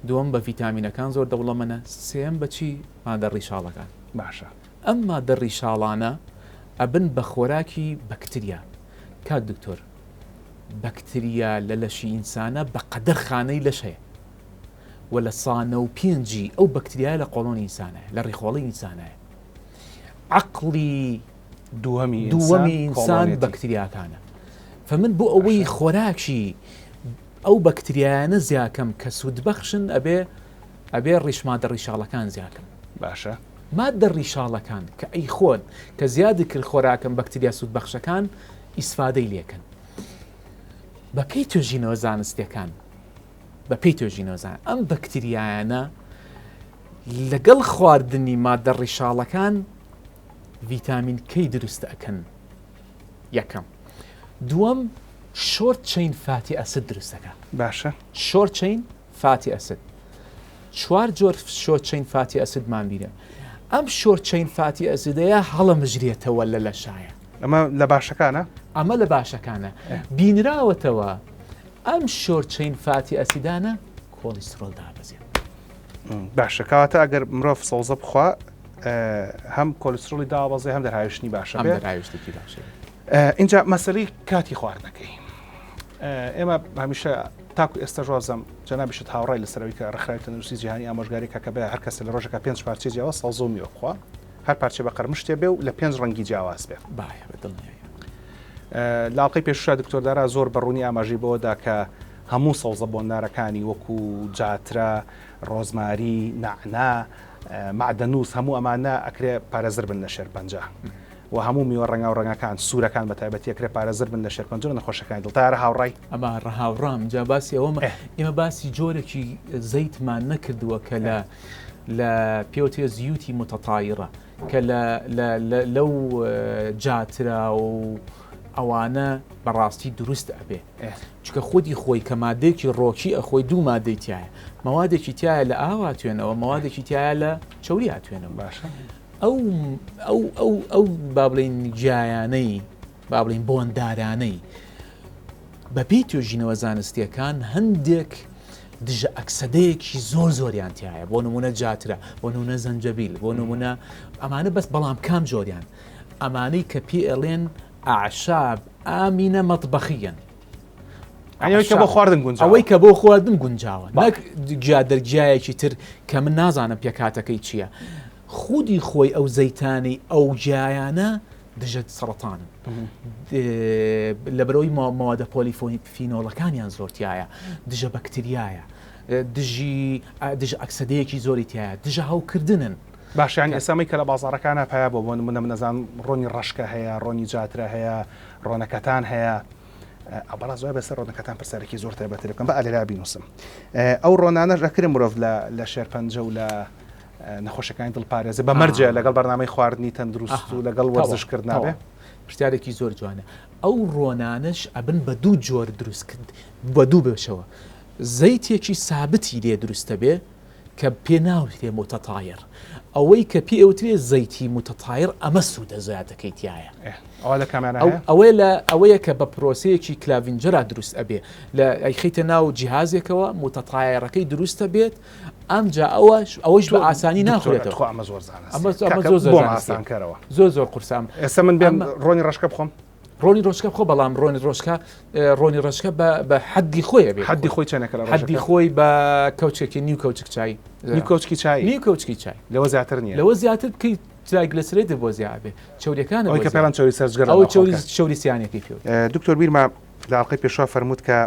Speaker 2: دووەم بە ڤیتامینەکان زۆر دەوڵەمەنە، سێم بەچی مادە ڕیشاڵەکان.
Speaker 1: باشە
Speaker 2: ئەم مادە ڕیشاڵانە ئەبن بە خۆراکی بەکتریا. کات دکتۆر بەکتریا لە لەشی ئینسانە بە قەدەر خانەی لەش هەیە، و لە سانە و پێنجی ئەو بەکتریای لە قۆڵۆنی ئینسانە لە ڕێخۆڵی ئینسانە عقلی
Speaker 1: دووەمی
Speaker 2: ئینسان بەکتریاکانە فمن بۆ ئەوەی خۆراکی ئەو بەکتریایانە زیاکەم کە سوودبەخشن ئەبێ ڕیشمادە ڕیشاڵەکان زیاکەم
Speaker 1: باشە
Speaker 2: مادە ڕیشاڵەکان کە ئەی خۆن کە زیادی کرد خۆراکەم بەکتریا سوودبەخشەکان ئیسفادەی لێکن بەپێی توێژینەوە زانستیەکان بەپێی توێژینەوەزان ئەم بەکتریایانە لەگەڵ خواردنی مادە ڕیشاڵەکان ڤیتامین کەی دروست ئەکەن یەکەم دووەم شۆرت چین فاتی ئەسید دروستەکە
Speaker 1: باشە
Speaker 2: شۆرت چین فاتی ئەسید چوار جۆر شۆرت چین فاتی ئەسیدمان بیرە ئەم شۆرت چین فاتی ئەسیدەیە هەڵە مژرێتەوە لە لەشایە
Speaker 1: ئەمە لە باشەکانە
Speaker 2: ئەمە لە باشەکانە بینراوەتەوە ئەم شۆرت چین فاتی ئەسیدانە کۆلیسترۆل دابەزێت
Speaker 1: باشە کەواتە ئەگەر مرۆڤ سەوزە بخوا هەم کۆلیسترۆلی دابەزێ هەم دەرهاویشتنی باشە
Speaker 2: هەم دەرهاویشتێکی باشە
Speaker 1: اینجا مەسەلەی کاتی خواردنەکەی ئێمە هەمیشە تاکو ئێستا ژۆزم جەنابیشت هاوڕای لەسەرەوەی کە ڕێکخراوی تەندروستی جیهانی ئامۆژگاری کە بێ هەر کەسە لە ڕۆژەکە 5 پارچە جیاواز سەوزە و میوە بخوا هەر پارچە بە قەرمشتێ بێ و لە 5 ڕەنگی جیاواز بێ
Speaker 2: باە بەدڵنیایە
Speaker 1: لاڵقەی پێشوشا دکتۆردارا زۆر بەڕوونی ئاماژی بۆدا کە هەموو سەوزە بۆندارەکانی وەکو جاترە ڕۆزماری نعنا معدەنووس هەموو ئەمانە ئەکرێ پارێزر بن لە شێرپەنجە و هەموو میوە ڕەنگا و ڕەنگەکان سوورەکان بە تایبەتی ئەکرێ پارێزر بن لە شێرپەنجە و نەخۆشەکانی دڵتارە هاوڕای
Speaker 2: ئەمە ڕەهاوڕام جا باسی ئەوە ئێمە باسی جۆرێکی زەیتمان نەکردووە کە لە پێوتێ زیوتی متەتایرە کە لەو جاترا و ئەوانە بەڕاستی دروست ئەبێ چکە خودی خۆی کە مادێکی ڕۆکی ئەخۆی دوو مادەی تایە مەوادێکی تایە لە ئاوا توێنەوە مەوادێکی تایە لە چوری هاتوێنەوە
Speaker 1: باشە
Speaker 2: ئەو با بڵین گیایانەی با بڵین بۆندارانەی بەپێی توێژینەوە زانستیەکان هەندێک دژە ئەکسەدەیەکی زۆریان تایە بۆ نمونە جاترە بۆ نمونە زەنجەبیل بۆ نمونە ئەمانە بەس بەڵام کام جۆریان ئەمانەی کە پێ ئەڵێن ئاعشاب ئامینە مەطبەخیەن
Speaker 1: ئەوەی کە بۆ خواردن گونجاوە
Speaker 2: ئەوەی کە بۆ خواردن گونجاوە نەک گیا دەرگیایەکی تر کە من نازانم پێکاتەکەی چییە خودی خۆی ئەو زەیتانی ئەو گیایانە دژە سەرەتانن لەبەرەوەی ماوادە پۆلیفینۆڵەکانیان زۆرتیایە دژە بەکتریایە دژ ئەکسەدەیەکی زۆری تایە دژە هەوکردنن
Speaker 1: باشیان ئێسامەی کە لە بازارەکانە پیا بۆ منە منەزان ڕۆنی ڕەشکە هەیە ڕۆنی جاترە هەیە ڕۆنەکەتان هەیە ئەبڵا زۆر بەسەر ڕۆنەکەتان پرسیارێکی زۆر تایبەتی بکەم بە ئالێرا بینوسم ئەو ڕۆنانەش ئەکرێ مرۆڤ لە شێرپەنجە و لە نەخۆشەکانی دڵپارێزە بە مەرجە لەگەڵ بەرنامەی خواردنی تەندروست و لەگەڵ وەرزشکردناوێ
Speaker 2: پرسیارێکی زۆر جوانە ئەو ڕۆنانش ئەبن بە دوو جۆر دروست کرد بە دوو بێشەوە زەیتێکی سابتی لێ دروستە بێ کە پێ ناوتێ متەتایر ئەوەی کە پێ ئەوترێ زەیتی متەتایر ئەمە سوودە زیاتەکەی تایە
Speaker 1: ئەوە لە کامیانە
Speaker 2: ئەوەیە کە بە پرۆسەیەکی کلاڤینجەرا دروست ئەبێ لە ئەیخیتە ناو جیهازێکەوە متەتایرەکەی دروستە بێت ئەمجا ئەوەش بە ئاسانی ناخورێتەوە
Speaker 1: ئەمە زۆر
Speaker 2: قورسام
Speaker 1: ئێستا من بێم ڕۆنی ڕەشکە بخۆم
Speaker 2: ڕۆنی ڕۆژکە بخۆ بەڵام ڕۆنی ڕۆژکە بە حەدی خۆی بێ
Speaker 1: حەدی خۆی چەنەکە لە
Speaker 2: حەدی خۆی بە کەوچێکی نیو کەوچک چای
Speaker 1: نیوکۆچکی چای
Speaker 2: نیوکەوچکی چای
Speaker 1: لەوە زیاتر نییە
Speaker 2: لەوە زیاتر بکەیت چای گلسرێت بۆ زیابێ چاوریەکان
Speaker 1: ئەوەی کە پێڵان چۆری سەرجگەر
Speaker 2: ئەو چۆری سیانێکی پێ
Speaker 1: دکتۆر بیرما لە ئاڵقەی پێشوا فەرمووت کە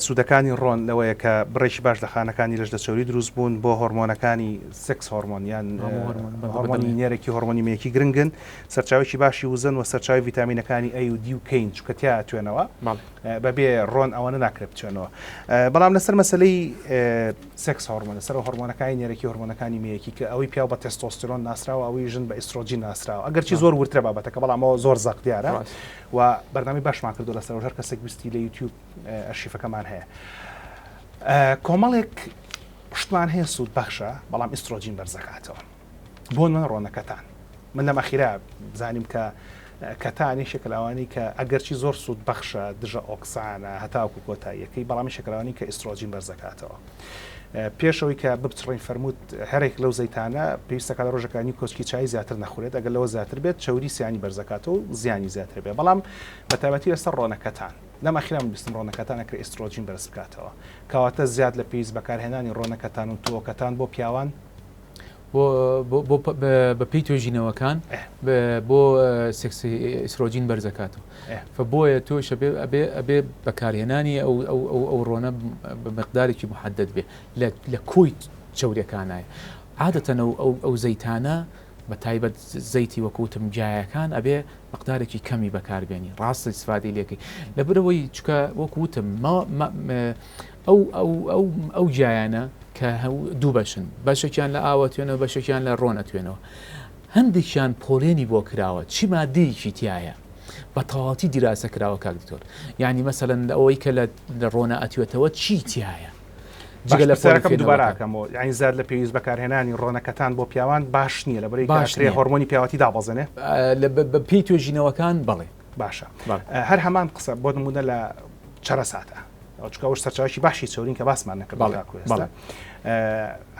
Speaker 1: سوودەکانی ڕۆن لەوەیە کە بڕێکی باش لە خانەکانی لەش دەچەوری دروست بوون بۆ هۆرمۆنەکانی سکس هۆرمۆنیان هۆرمۆنی نێرەکی هۆرمۆنی مەیەکی گرنگن سەرچاوێکی باشی وزن و سەرچاوی ڤیتامینەکانی ئەی و دی و کەین چکەتیا توێنەوە بەبێ ڕۆن ئەوەنە ناکرێت بچێنەوە بەڵام لەسەر مەسلەی سکس هۆرمۆن لەسەر هۆرمۆنەکانی نێرەکی هۆرمۆنەکانی مەیەکی کە ئەوەی پیا بە تێستۆستیرۆن ناسراوە ئەوەی ژن بە ئیسترۆجین ناسراوە ئەگەرچی زۆر ورترە بابەتەکە بەڵام ئەوە زۆر زەق دیارە و بەرنامی باشمان کردو لەسەر هەر کەسێک ویستی لە یوتیوب ئەرشیفەکەمان هەیە کۆمەڵێک پشتمان هەیە سوود بەخشە بەڵام ئیسترۆجین بەرزەکاتەوە بۆ من ڕۆنەکەتان من لەم ئەخیرا بزانیم کە کەتانی شکلاوانی کە ئەگەرچی زۆر سوود بەخشە دژە ئۆکسانە هەتاوکو کۆتاییەکەی بەڵامی شکلاوانی کە ئیسترۆجین بەرزەکاتەوە پێشەوەی کە بپچڕین فەرمووت هەرێک لەو زەیتانە پێویستەکە لە ڕۆژەکانی کۆچکی چای زیاتر نەخورێت ئەگەر لەوە زیاتر بێت چوری سیانی بەرزەکاتەوە و زیانی زیاتر بێت بەڵام بە تایبەتی لەسەر ڕۆنەکەتان لەم ئەخیرا من بیستم ڕۆنەکەتان ئەکرێ ئیسترۆجین بەرز بکاتەوە کەواتە زیاد لە پێویست بەکارهێنانی ڕۆنەکەتان و تۆکەتان بۆ پیاوان
Speaker 2: بە پێی توێژینەوەکان بۆ ئیسرۆجین بەرزەکاتەوە بۆیە تۆش ئەبێ بەکارهێنانی ئەو ڕۆنە مقدارێکی محدد بێ لە کۆی چەوریەکانایە عادەتەن ئەو زەیتانە بە تایبەت زەیتی وەکوتم جایەکان ئەبێ مقدارێکی کەمی بەکاربێنی ڕاستی سفادی لێکی لەبرەوەی چکە وەکوتم ئەو جایانە کە دوو بەشن بەشێکیان لە ئاوە توێنەوە بەشێکیان لە ڕۆنە توێنەوە هەندێکیان پۆلێنی بۆ کراوە چی مادەیەکی تایە بە تەواوەتی دیراسە کراوە کاک دکتۆر یعنی مەسەلەن ئەوەی کە لە ڕۆنە ئەتوێتەوە چی تایە
Speaker 1: جگە لە سەرەکەم دووباراکەمەوە یعنی زاد لە پێویست بەکارهێنانی ڕۆنەکەتان بۆ پیاوان باش نییە لە بەرەی باشترێ هۆرمۆنی پیاوەتی دابەزێنێ
Speaker 2: بە پێی توێژینەوەکان بەڵێ
Speaker 1: باشە هەر هەمان قسە بۆ نمونە لە چرە ساتە چکەوەش سەرچاوی باشی چۆرین کە باسمان نەکرد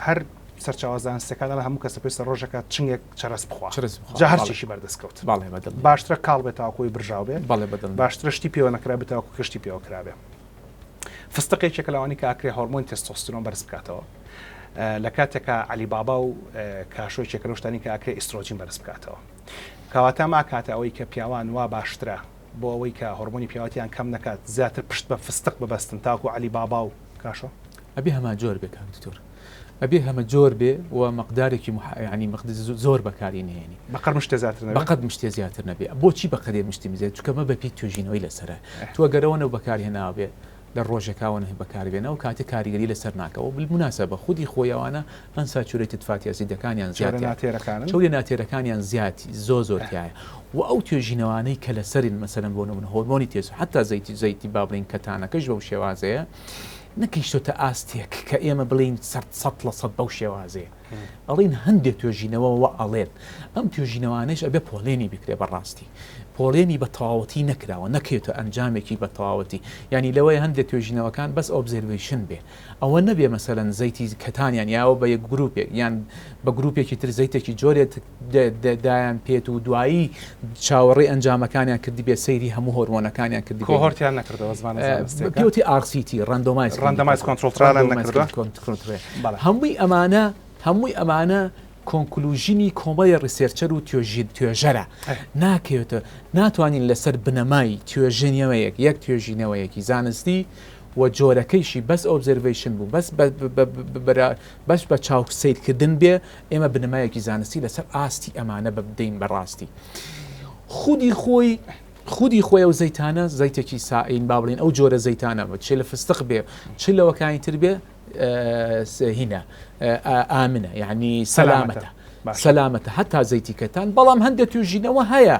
Speaker 1: هەر سەرچاوازانستەکانە هەموو کەسە پێستە ڕۆژەکە چنگێک چرەس بخوا جا هەرچێکی بەردەستکەوت باشترە کاڵ بێتەوە کۆی برژاو بێت باشترە شتی پێوە نەکرا بێتەوە کشتی پێوە کرابێ فستقێکێکە لەوانی کە ئاکرێ هۆرمۆنی تێستۆستیرۆن بەرز بکاتەوە لە کاتێکە عەلیبابا و کاشۆیەکێکە لەو شتانی کە ئاکرێ ئیسترۆجین بەرز بکاتەوە کەواتە ما کاتە ئەوەی کە پیاوان وا باشترە بۆ ئەوەی کە هۆرمۆنی پیاوەتیان کەم نەکات زیاتر پشت بە فستق ببەستن تاکو عەلیبابا و کاشۆ
Speaker 2: ئەبێ هەما جۆر بێ کاک دکتۆر ئەبێ هەمە جۆر بێ و مقدارێکی ینی زۆر بەکاری نهێنی
Speaker 1: بەقەر مشتێ زیاتر
Speaker 2: بەقەت مشتێ زیاتر نەبێ بۆچی بەقەدێ مشتی مزێت چکەمە بەپی توێژینەوەی لەسرە تو گەرەوەنە بەکارهێناوە بێ لە ڕۆژێکاوە بەکاربێنەوە کاتێک کاریگەری لەسەر ناکەەوە بالموناسبە خودی خۆیەوانە ئەن ساچورێتی تفاتیازیدەکانیان چۆری ناتێرەکانیان زیاتی زۆرتیایە و ئەو توێژینەوانەی کە لەسەرین مەسەرم بۆ من هۆرمۆنی تێز حتا زەیتی بابلین کەتانەکەش بەو شێوازەیە نەکەیشتۆتە ئاستێک کە ئێمە بڵین 100% بەو شێوازەیە ئەڵین هەندێک توێژینەوە وە ئەڵێن ئەم توێژینەوانش ئەبێ پۆلێنی بکرێ بەڕاستی پۆلێنی بە تەواوەتی نەکراوە نەکەوێتە ئەنجامێکی بە تەواوەتی ینی لەوەی هەندێک توێژینەوەکان بەس ئۆبزێرویشن بێ ئەوە نەبێ مەسەلەن زەیتی کەتانیان یاوە بە یەک گروپێک یان بە گروپێکی تر زەیتێکی جۆرێت دایان پێێت و دوایی چاوەڕێ ئەنجامەکانیان کردی بێ سەیری هەموو هۆرمۆنەکانیان کردی
Speaker 1: کۆهۆرتیان نەکردەوە زمانە
Speaker 2: پێوتی RCT
Speaker 1: ڕەندەمایز کۆنترۆل
Speaker 2: هەمووی ئەمانە کۆنکلوژینی کۆمەڵی ڕیسێرچەر و توێژەرە ناکەوێتە ناتوانین لەسەر بنەمای توێژینەوەیەک یەک توێژینەوەیەکی زانستی و جۆرەکەیشی بەس ئۆبزەرویشن بوو بەس بە چاو سیرکردن بێ ئێمە بنەمایەکی زانستی لەسەر ئاستی ئەمانە بدەین بەڕاستی خودی خۆی ئەو زەیتانە زەیتێکی سائین با بڵین ئەو جۆرە زەیتانە چ لە فستق بێ چ لەوەکانی تر بێ هینە ئامنە یعنی سەلامەتە هەتا زەیتیکەتان بەڵام هەندێک توێژینەوە هەیە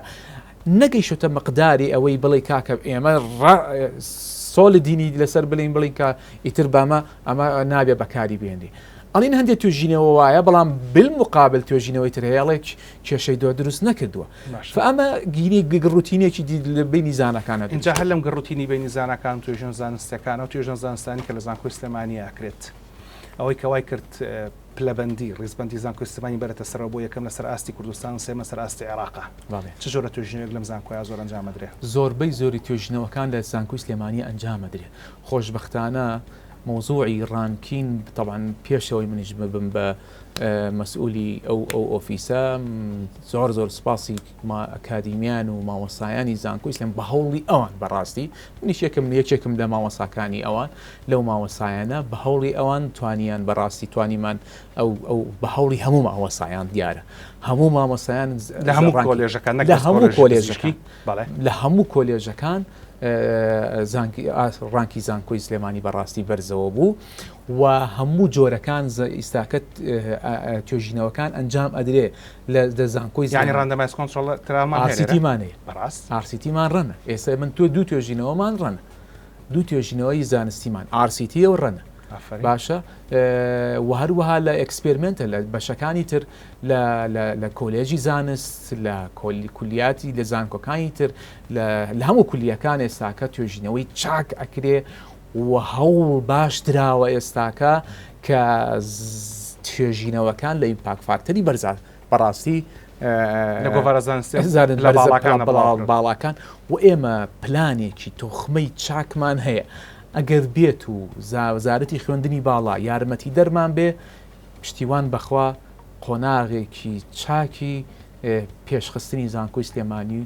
Speaker 2: نەگەیشتە مقداری ئەوەی بڵێ کاکە ئێمە سۆڵی دینی لەسەر بڵین کە ئیتر بامە ئەمە نابێ بەکاری بێنی ئەڵین هەندێک توێژینەوە وایە بەڵام بالمقابل توێژینەوەی ترهێڵێک کێشەی دۆ دروست نەکردووە ئەمە گیری گڕوتینێکی بینی زانەکانە
Speaker 1: اینجا هەر لەم گەڕوتینی بینی زانەکان توێژن زانستەکان و توێژن زانستانی کە لە زانکۆی سلێمانی ئاکرێت ئەوەی کەوای کرد پلەبەندی ڕێزبەندی زانکۆی سلێمانی بەرەتە سەرەوە بۆ یەکەم لەسەر ئاستی کوردستان سێمە سەر ئاستی عێراقا چ جۆرە توێژینێک لەم زانکۆیە زۆر ئەنجامەدرێ
Speaker 2: زۆربەی زۆری توێژینەوەکان لە زانکۆی سلێمانی ئەنجامەدرێ خۆشبەختانە موضوعی ڕانکین طبعا پێشەوەی منیش ببم بە مەسئولی ئەو ئۆفیسە زۆر سپاسی ئەکادیمیان و مامۆستایانی زانکۆی سلێم بە هەوڵی ئەوان بەڕاستی منیش یەکێکم لە مامۆستاکانی ئەوان لەو مامۆستایانە بە هەوڵی ئەوان توانیان بەڕاستی توانیمان ئەو بە هەوڵی هەموو مامۆستایان دیارە هەموو مامۆستایان
Speaker 1: لە
Speaker 2: هەموو کۆلێژەکان ڕانکی زانکۆی سلێمانی بەڕاستی بەرزەوە بوو و هەموو جۆرەکان ئیستاکەت توێژینەوەکان ئەنجام ئەدرێ لە زانکۆی
Speaker 1: ینی ڕەندەمایز کۆنترۆڵ
Speaker 2: RCTمانەیە RCTمان ڕەنە ئێستا من تۆ دوو توێژینەوەمان ڕەنە دوو توێژینەوەی زانستیمان RCT و ڕەنە باشە و هەروەها لە ئەکسپێرمنتە لە بەشەکانی تر لە کۆلێژی زانست لە کولیاتی لە زانکۆکانی تر لە هەموو کولیەکان ئێستاکە توێژینەوەی چاک ئەکرێ و هەوڵ باش دراوە ئێستاکە کە توێژینەوەکان لە ئیمپاک فاکتەری بەرزات بەڕاستی
Speaker 1: لە گۆڤارە زانستی
Speaker 2: لە
Speaker 1: باڵاکان
Speaker 2: باڵاکان و ئێمە پلانێکی تۆخمەی چاکمان هەیە ئەگەر بێت و وەزارەتی خوێندنی باڵا یارمەتی دەرمان بێ پشتیوان بەخوا قۆناغێکی چاکی پێشخستنی زانکۆی سلێمانی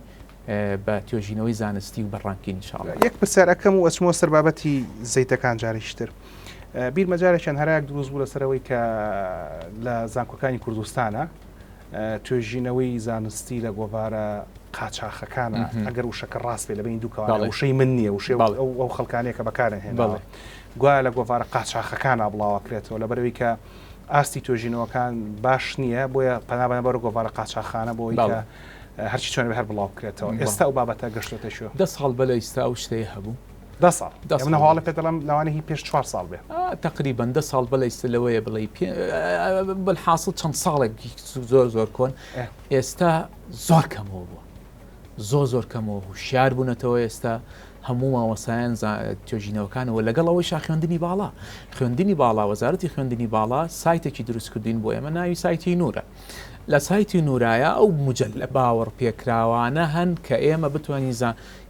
Speaker 2: بە توێژینەوەی زانستی و بەڕانکین انشاءالله.
Speaker 1: یەک پرسیارەکەم و ئەچمەوە سەر بابەتی زەیتەکان جاریشتر. بیر مەجارێکیان هەرایەک دروست بوو لەسەرەوەی کە لە زانکۆکانی کوردستانە توێژینەوەی زانستی لە گۆڤارە قاچاخەکانە ئەگەر وشەکە ڕاست بێ لە بین دووکەوە وشەی من نییە وشێ ئەو خەڵکانەیە کە بەکارن هێناوە گوایە لە گۆڤارە قاچاخەکانە بڵاوەکرێتەوە لەبەرەوەی کە ئاستی توێژینەوەکان باش نییە بۆیە پەنابەنە بەرە گۆڤارە قاچاخانە بۆی کە هەرچی چۆن هەر بڵاو بکرێتەوە. ئێستا ئەو بابەتە گەشتۆتە شوێ
Speaker 2: 10 ساڵ بەلە ئێستا ئەو شتەیە هەبوو
Speaker 1: 10 ساڵ منە هەواڵە پێ دەڵام لەوانەیە پێش 4 ساڵ بێ
Speaker 2: تقریبا 10 ساڵ بەلە ئێستا لەوەیە بڵێ بەحاصل چەند ساڵێکی زۆر کۆن ئێستا زۆر کەمەوە بووە زۆر کەمەوە هوشیار بوونەتەوە ئێستا هەموو مامۆسایان توێژینەوەکانەوە لەگەڵ ئەوەی خوێندنی باڵا خوێندنی باڵا وەزارەتی خوێندنی باڵا سایتێکی دروستکردین بۆ ئێمە ناوی سایتی نورە لە سایتی نورایە ئەو مجللە باوەڕ پێکراوانە هەن کە ئێمە بتوانین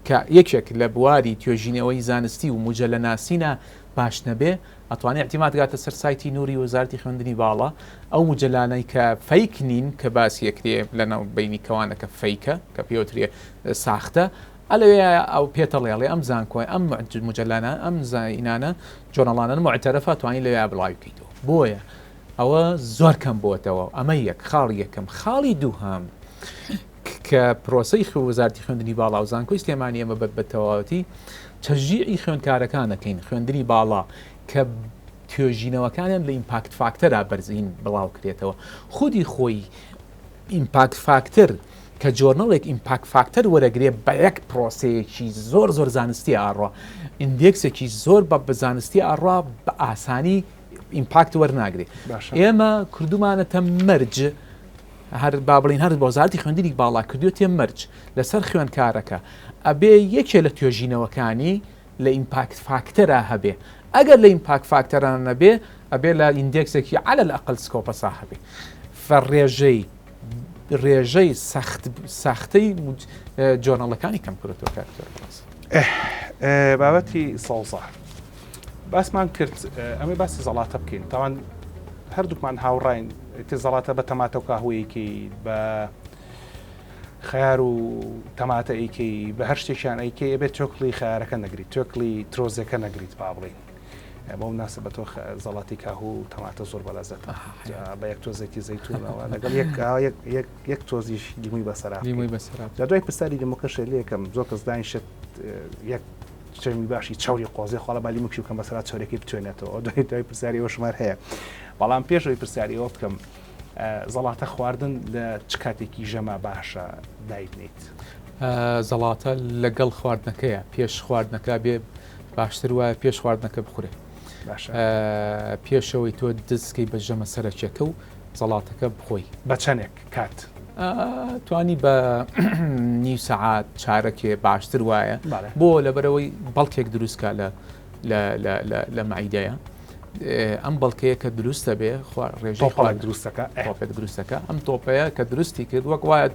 Speaker 2: کە یەکێک لە بواری توێژینەوەی زانستی و مجللە ناسینە باش نەبێ ئەتوانێت احتیمات گاتە سەر سایتی نوری وەزارەتی خوێندنی باڵا ئەو مجللانەی کە فەیک نین کە باسی یەکرێ لەناو بینی کەوانە کە فەیکە کە پێوترێ ساختە ئەلەوێ ئەو پێتەڵێڵێ ئەم زانکۆی ئەم مجللانە ئەم زینانە جۆنەڵانە معتەرەفە توانی لەوێ بڵاوی بکەیتەوە بۆیە ئەوە زۆر کەم بۆتەوە ئەمە یەک خاڵی یەکەم خاڵی دووهام کە پرۆسەی وەزارەتی خوێندنی باڵا و زانکۆی سلێمانی ئەمە بە تەواوەتی تەشجیعی خوێندکارەکانەکەین خوێندنی باڵا کە توێژینەوەکانیان لە ئیمپاکت فاکتەرا بەرزین بڵاو کرێتەوە خودی خۆی ئیمپاکت فاکتەر کە جۆرنەڵێک ئیمپاکت فاکتەر وەرەگرێ بە یەک پرۆسەیەکی زۆر زانستی ئاڕوا ئیندێکسێکی زۆر بە زانستی ئاڕوا بە ئاسانی ئیمپاکت وەرناگرێت ئێمە کردومانەتە مەرج هەر با بڵین هەر وەزارەتی خوێندنی باڵا کردوێتە مەرج لەسەر خوێندکارەکە ئەبێ یەکێ لە توێژینەوەکانی لە ئیمپاکت فاکتەرە هەبێ ئەگەر لە ئیمپاکت فاکتەران نەبێ ئەبێ لە ئیندێکسێکی عەلە لە ئەقل سکۆپەسا هەبێ ڕێژەی ساختەی جۆرناڵەکانی کەم کردەوە کارکتۆر
Speaker 1: بابەتی سەوزە باسمان کرد ئەمە باسی زەڵاتە بکەین تاوان هەردووکمان هاوڕاین زەڵاتە بە تەماتە و کاهوەیەکی بە خیار و تەماتە ئەیکەی بە هەر شتێکیان ئەیکەی ئەبێت تۆکڵی خیارەکە نەگریت تۆکڵی ترۆزەکە نەگریت با بڵێن بۆ ناسە بە تۆ زەڵاتی کاهوو و تەماتە زۆر بەلەزەتە بە یەک تۆزێکی زەیتونەوە لەگەڵ یەک تۆزیش لیمووی بەسەرا دوای پرسیاری دمۆکەشە لێکم زۆر کەس دانیشت یەک چەمی باشی چاوری قۆزێ خۆڵە بالی مکشی کەم بەسەرا چۆرێکی بتوێنێتەوە دوای پرسیاری ئەوە شمار هەیە بەڵام پێشەوەی پرسیاری ئەوە بکەم زەڵاتە خواردن لە چ کاتێکی ژەما باشە دایبنیت
Speaker 2: زەڵاتە لەگەڵ خواردنەکەیە پێش خواردنەکە بێ باشتر وایە پێش خواردنەکە بخورێ پێشەوەی تۆ دزکەی بە ژەمە سەرچێکە و زەڵاتەکە بخۆی
Speaker 1: بە چەندێک کات
Speaker 2: توانی بە نیو سەعات چارەکێ باشتر وایە بۆ لەبەرەوەی بەڵکێک دروستکە لە مەعیدەیە ئەم بەڵکەیە کە دروستە بێ ڕێژەی دروستەکە ئەم تۆپەیە کە درستی کرد وەک وایە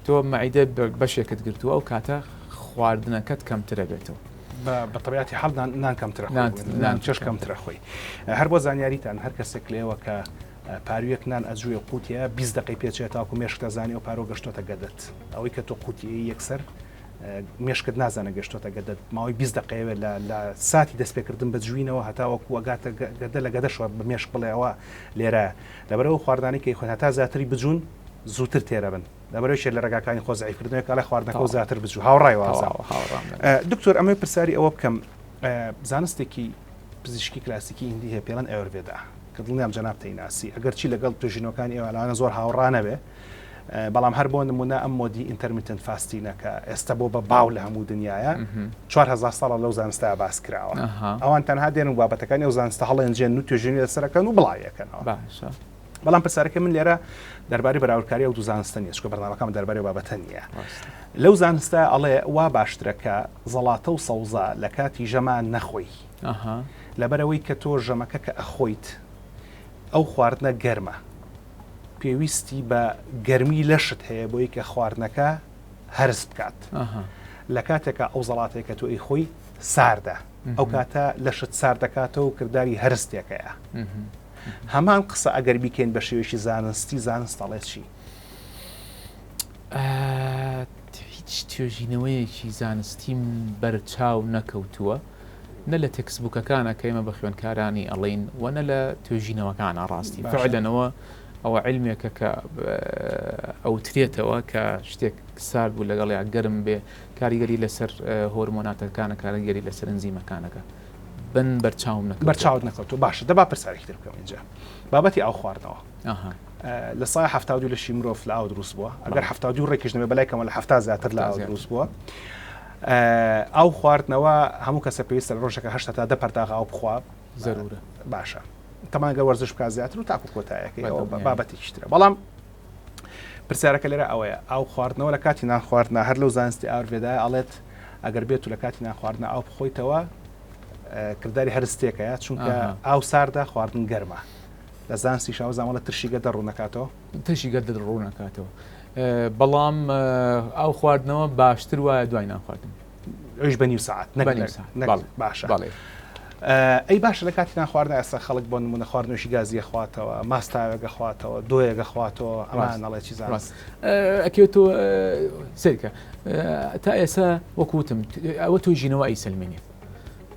Speaker 2: تۆ مەعیدە بەشێکت گرتووە ئەو کاتە خواردنەکەت کەمترە بێتەوە
Speaker 1: بە طبیعەتی حەڵ نان کەمترە چێش کەمترە خۆی هەر بۆ زانیاریتان هەر کەسێک لێوە کە پارویەک نان ئەجووی قوتیە 20 دقی پێچێت تاکو مێشکە زانی و پارۆ گەشتۆتە گەدەت ئەوەی کە تۆ قوتی یەکسەر مێشکت نازانە گەشتۆتە گەدەت ماوەی 20 دقیەوە لە ساتی دەستپێکردن بە جوینەوە هەتاوەکو وەگاتە گەدە لە گەدەشەوە بە مێشک بڵێەوە لێرە لەبەرەوە خواردانی کەی خۆن هەتا زیاتری بجوون زووتر تێرە بن لەبەرەوەی شێ لە ڕێگاکانی خۆزعیکردنەوەی کاڵی خواردنەکە زیاتر بجوو هاوڕای وازە دکتۆر ئەمەی پرسیاری ئەوە بکەم زانستێکی پزیشکی کلاسیکی هندی هەیە پێڵەن ئەوروێدا کە دڵنیام جەنابتەی ناسی ئەگەر چی لەگەڵ توێژینەوەکانی ئێوەلانە زۆر هاوڕانە بێ بەڵام هەر بۆ نمونە ئەم مۆدی ئینتەرمیتنت فاستینەکە ئێستا بۆ بە باو لە هەموو دنیاە 4000 ساڵە لەو زانستە باس کراوە ئەوان تەنها دێن بابەتەکانی ئەو زانستە هەڵێنجێن و توێژینی لەسەرەکەن و بڵایەکەنەوە بەڵام پرسیارەکە من لێرە دەربارەی بەراوردکاری ئەو دوو زانستە نیە چکە بەرنامەکەم دەربارەی بابەتە نییە لەو زانستە ئەڵێ وا باشترەکە زەڵاتە و سەوزە لە کاتی ژەمان نەخۆی لەبەرەوەی کە تۆ ژەمەکە کە ئەخۆیت ئەو خواردنە گەرمە پێویستی بە گەرمی لەشت هەیە بۆی کە خواردنەکە هەرس بکات لە کاتێکە ئەو زەڵاتێکە تۆ ئەی خۆی ساردە ئەو کاتە لەشت سارد دەکاتەوە و کردداری هەرستێکەیە هەمان قسە ئەگەر بیکەین بە شێوەیەکی زانست دەڵێت چی
Speaker 2: هیچ توێژینەوەیەکی زانستیم بەرچاو نەکەوتووە نە لە تێکسبووکەکانە کە ئێمە بە خوێندکارانی ئەڵین و نە لە توێژینەوەکانە ڕاستی فعلەنەوە ئەوە علمێکە کە ئەوترێتەوە کە شتێک سارد بوو لەگەڵ گەرم بێ کاریگەری لەسەر هۆرمۆناتەکانە کاریگەری لەسەر ئەنزیمەکانەکە بن بەرچاوم
Speaker 1: بەرچاوت نەکەوتو باشە دەبا پرسیارێکی تر بکەم اینجا بابەتی ئاو خواردنەوە لە سای 72 لەشی مرۆڤ لە ئاو دروست بووە ئەگەر 72 ڕێکیشتنەوە بەلای کەمە لە 70 زیاتر لە ئاو دروست بووە ئاو خواردنەوە هەموو کەسە پێویستە لە ڕۆژێکە 8 تا 10 پەرداغ ئاو بخوا
Speaker 2: زەرورە
Speaker 1: باشە تەمانگە وەرزش بکات زیاتر و تاکو کۆتایەکەی بابەتێکی ترە بەڵام پرسیارەکە لێرە ئەوەیە ئاو خواردنەوە لە کاتی نان خواردنە هەر لەو زانستی ئاوروێدای ئەڵێت ئەگەر بێت و لە کاتی نان خواردنە ئاو بخۆیتەوە کردداری هەرستێکەیە چونکە ئاو ساردە خواردن گەرمە لە زانستی شاو زامەڵە ترشیگە دەڕوو نەکاتەوە
Speaker 2: تشیگە دەڕوو نەکاتەوە بەڵام ئاو خواردنەوە باشتر وایە دوای نان خواردن
Speaker 1: ئەوش بە نیو ساعت باشە ئەی باشە لە کاتی نان خواردنە ئێستا خەڵک بۆ نمونە خواردنەوەشی گازیە خواتەوە ماستاوێگە خواتەوە دۆیەگە خواتەوە ئەمان نەڵێ چی زانست
Speaker 2: ئەکەوتۆ سێکە تا ئێستا وەکوتم ئەوە توێژینەوە ئەی سلمێنێ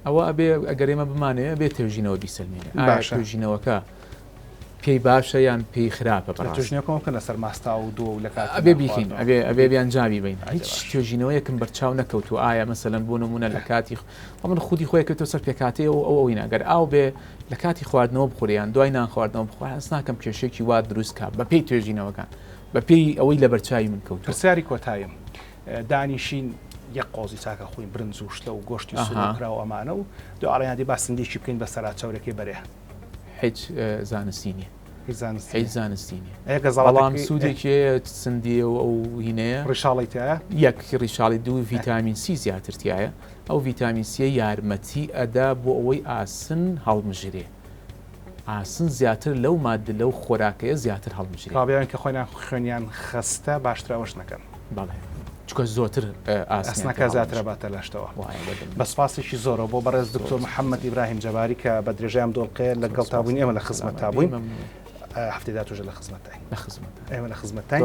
Speaker 2: ئەوە ئەبێ ئەگەر ئێمە بمانەیە بێت توێژینەوە بیسلمێنێ توێژینەوەکە پێی باشە یان پێی خراپە
Speaker 1: توێژینەوەکەم کە لەسەر ماستا و دۆ و لە کات
Speaker 2: ئەبێ بیکەین ئەبێ بیانجاوی بین هیچ توێژینەوەیەکم بەرچاو نەکەوتو ئایا مەسەلەن بۆ نمونە لە کاتی من خودی خۆی کەوتۆ سەر پێکاتەیە و ئەوەی ناگەر ئاو بێ لە کاتی خواردنەوە بخوریان دوای نان خواردنەوە بخوای هەست ناکەم کێشێکی وا دروست کات بە پێی توێژینەوەکان بە پێی ئەوەی لە بەرچاوی من کەوت
Speaker 1: پرسیاری کۆتاییم دانیشین یەک قۆزی چاکە خۆی برنج و شتە و گۆشتی سوکراوە ئەمانە و دو ئاڵیاندی باسندێکی بکەین بە سەرچاورەکەی بەرێ
Speaker 2: هیچ زانستی نیە هیچ زانستی نیە
Speaker 1: بەڵام
Speaker 2: سوودێکی سندی و ئەو هینەیە
Speaker 1: ڕیشاڵیتایە
Speaker 2: یەک ڕیشاڵی دوو ڤیتامین سی زیاترتیایە ئەو ڤیتامین سیە یارمەتی ئەدا بۆ ئەوەی ئاسن هەڵمژرێ ئاسن زیاتر لەو مادە لەو خۆراکەیە زیاتر هەڵمژرێ
Speaker 1: کابیان کە خۆیان خوێنیان خستە باشتراوەش نەکەن
Speaker 2: بەڵێ چکە زۆرتر
Speaker 1: ئاسنەکە زیاترە باتە لەشتەوە بەسپاسێکی زۆرە بۆ بەڕێز دکتۆر محەممەد ئیبراهیم جەباری کە بە درێژیان دۆڵقێ لەگەڵ تابووین ئێمە لە خزمەت تابووین هەفتەدا توژە لە خزمەتای ئێمە لە خزمەتای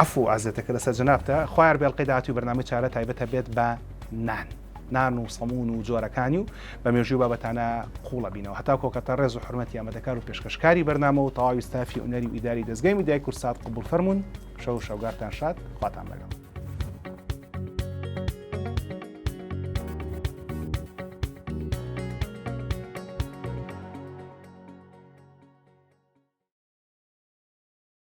Speaker 1: عفو ئازێتەکە لەسەر جنابتە خوار بێڵقەی داهاتوی بەرنامەی چارە تایبەتە بێت بە نان و سەمون و جۆرەکانی و بە مێژوی بابەتانە قوڵە بینەوە هەتا کۆکەتە ڕێز و حرمەتی ئامادەکار و پێشکەشکاری بەرنامە و تەواوی ستافی ئونەری و ئیداری دەستگای میدیای کورسات قبول فەرمونون شەو شەوگارتان شاد خواتان لەگەڵ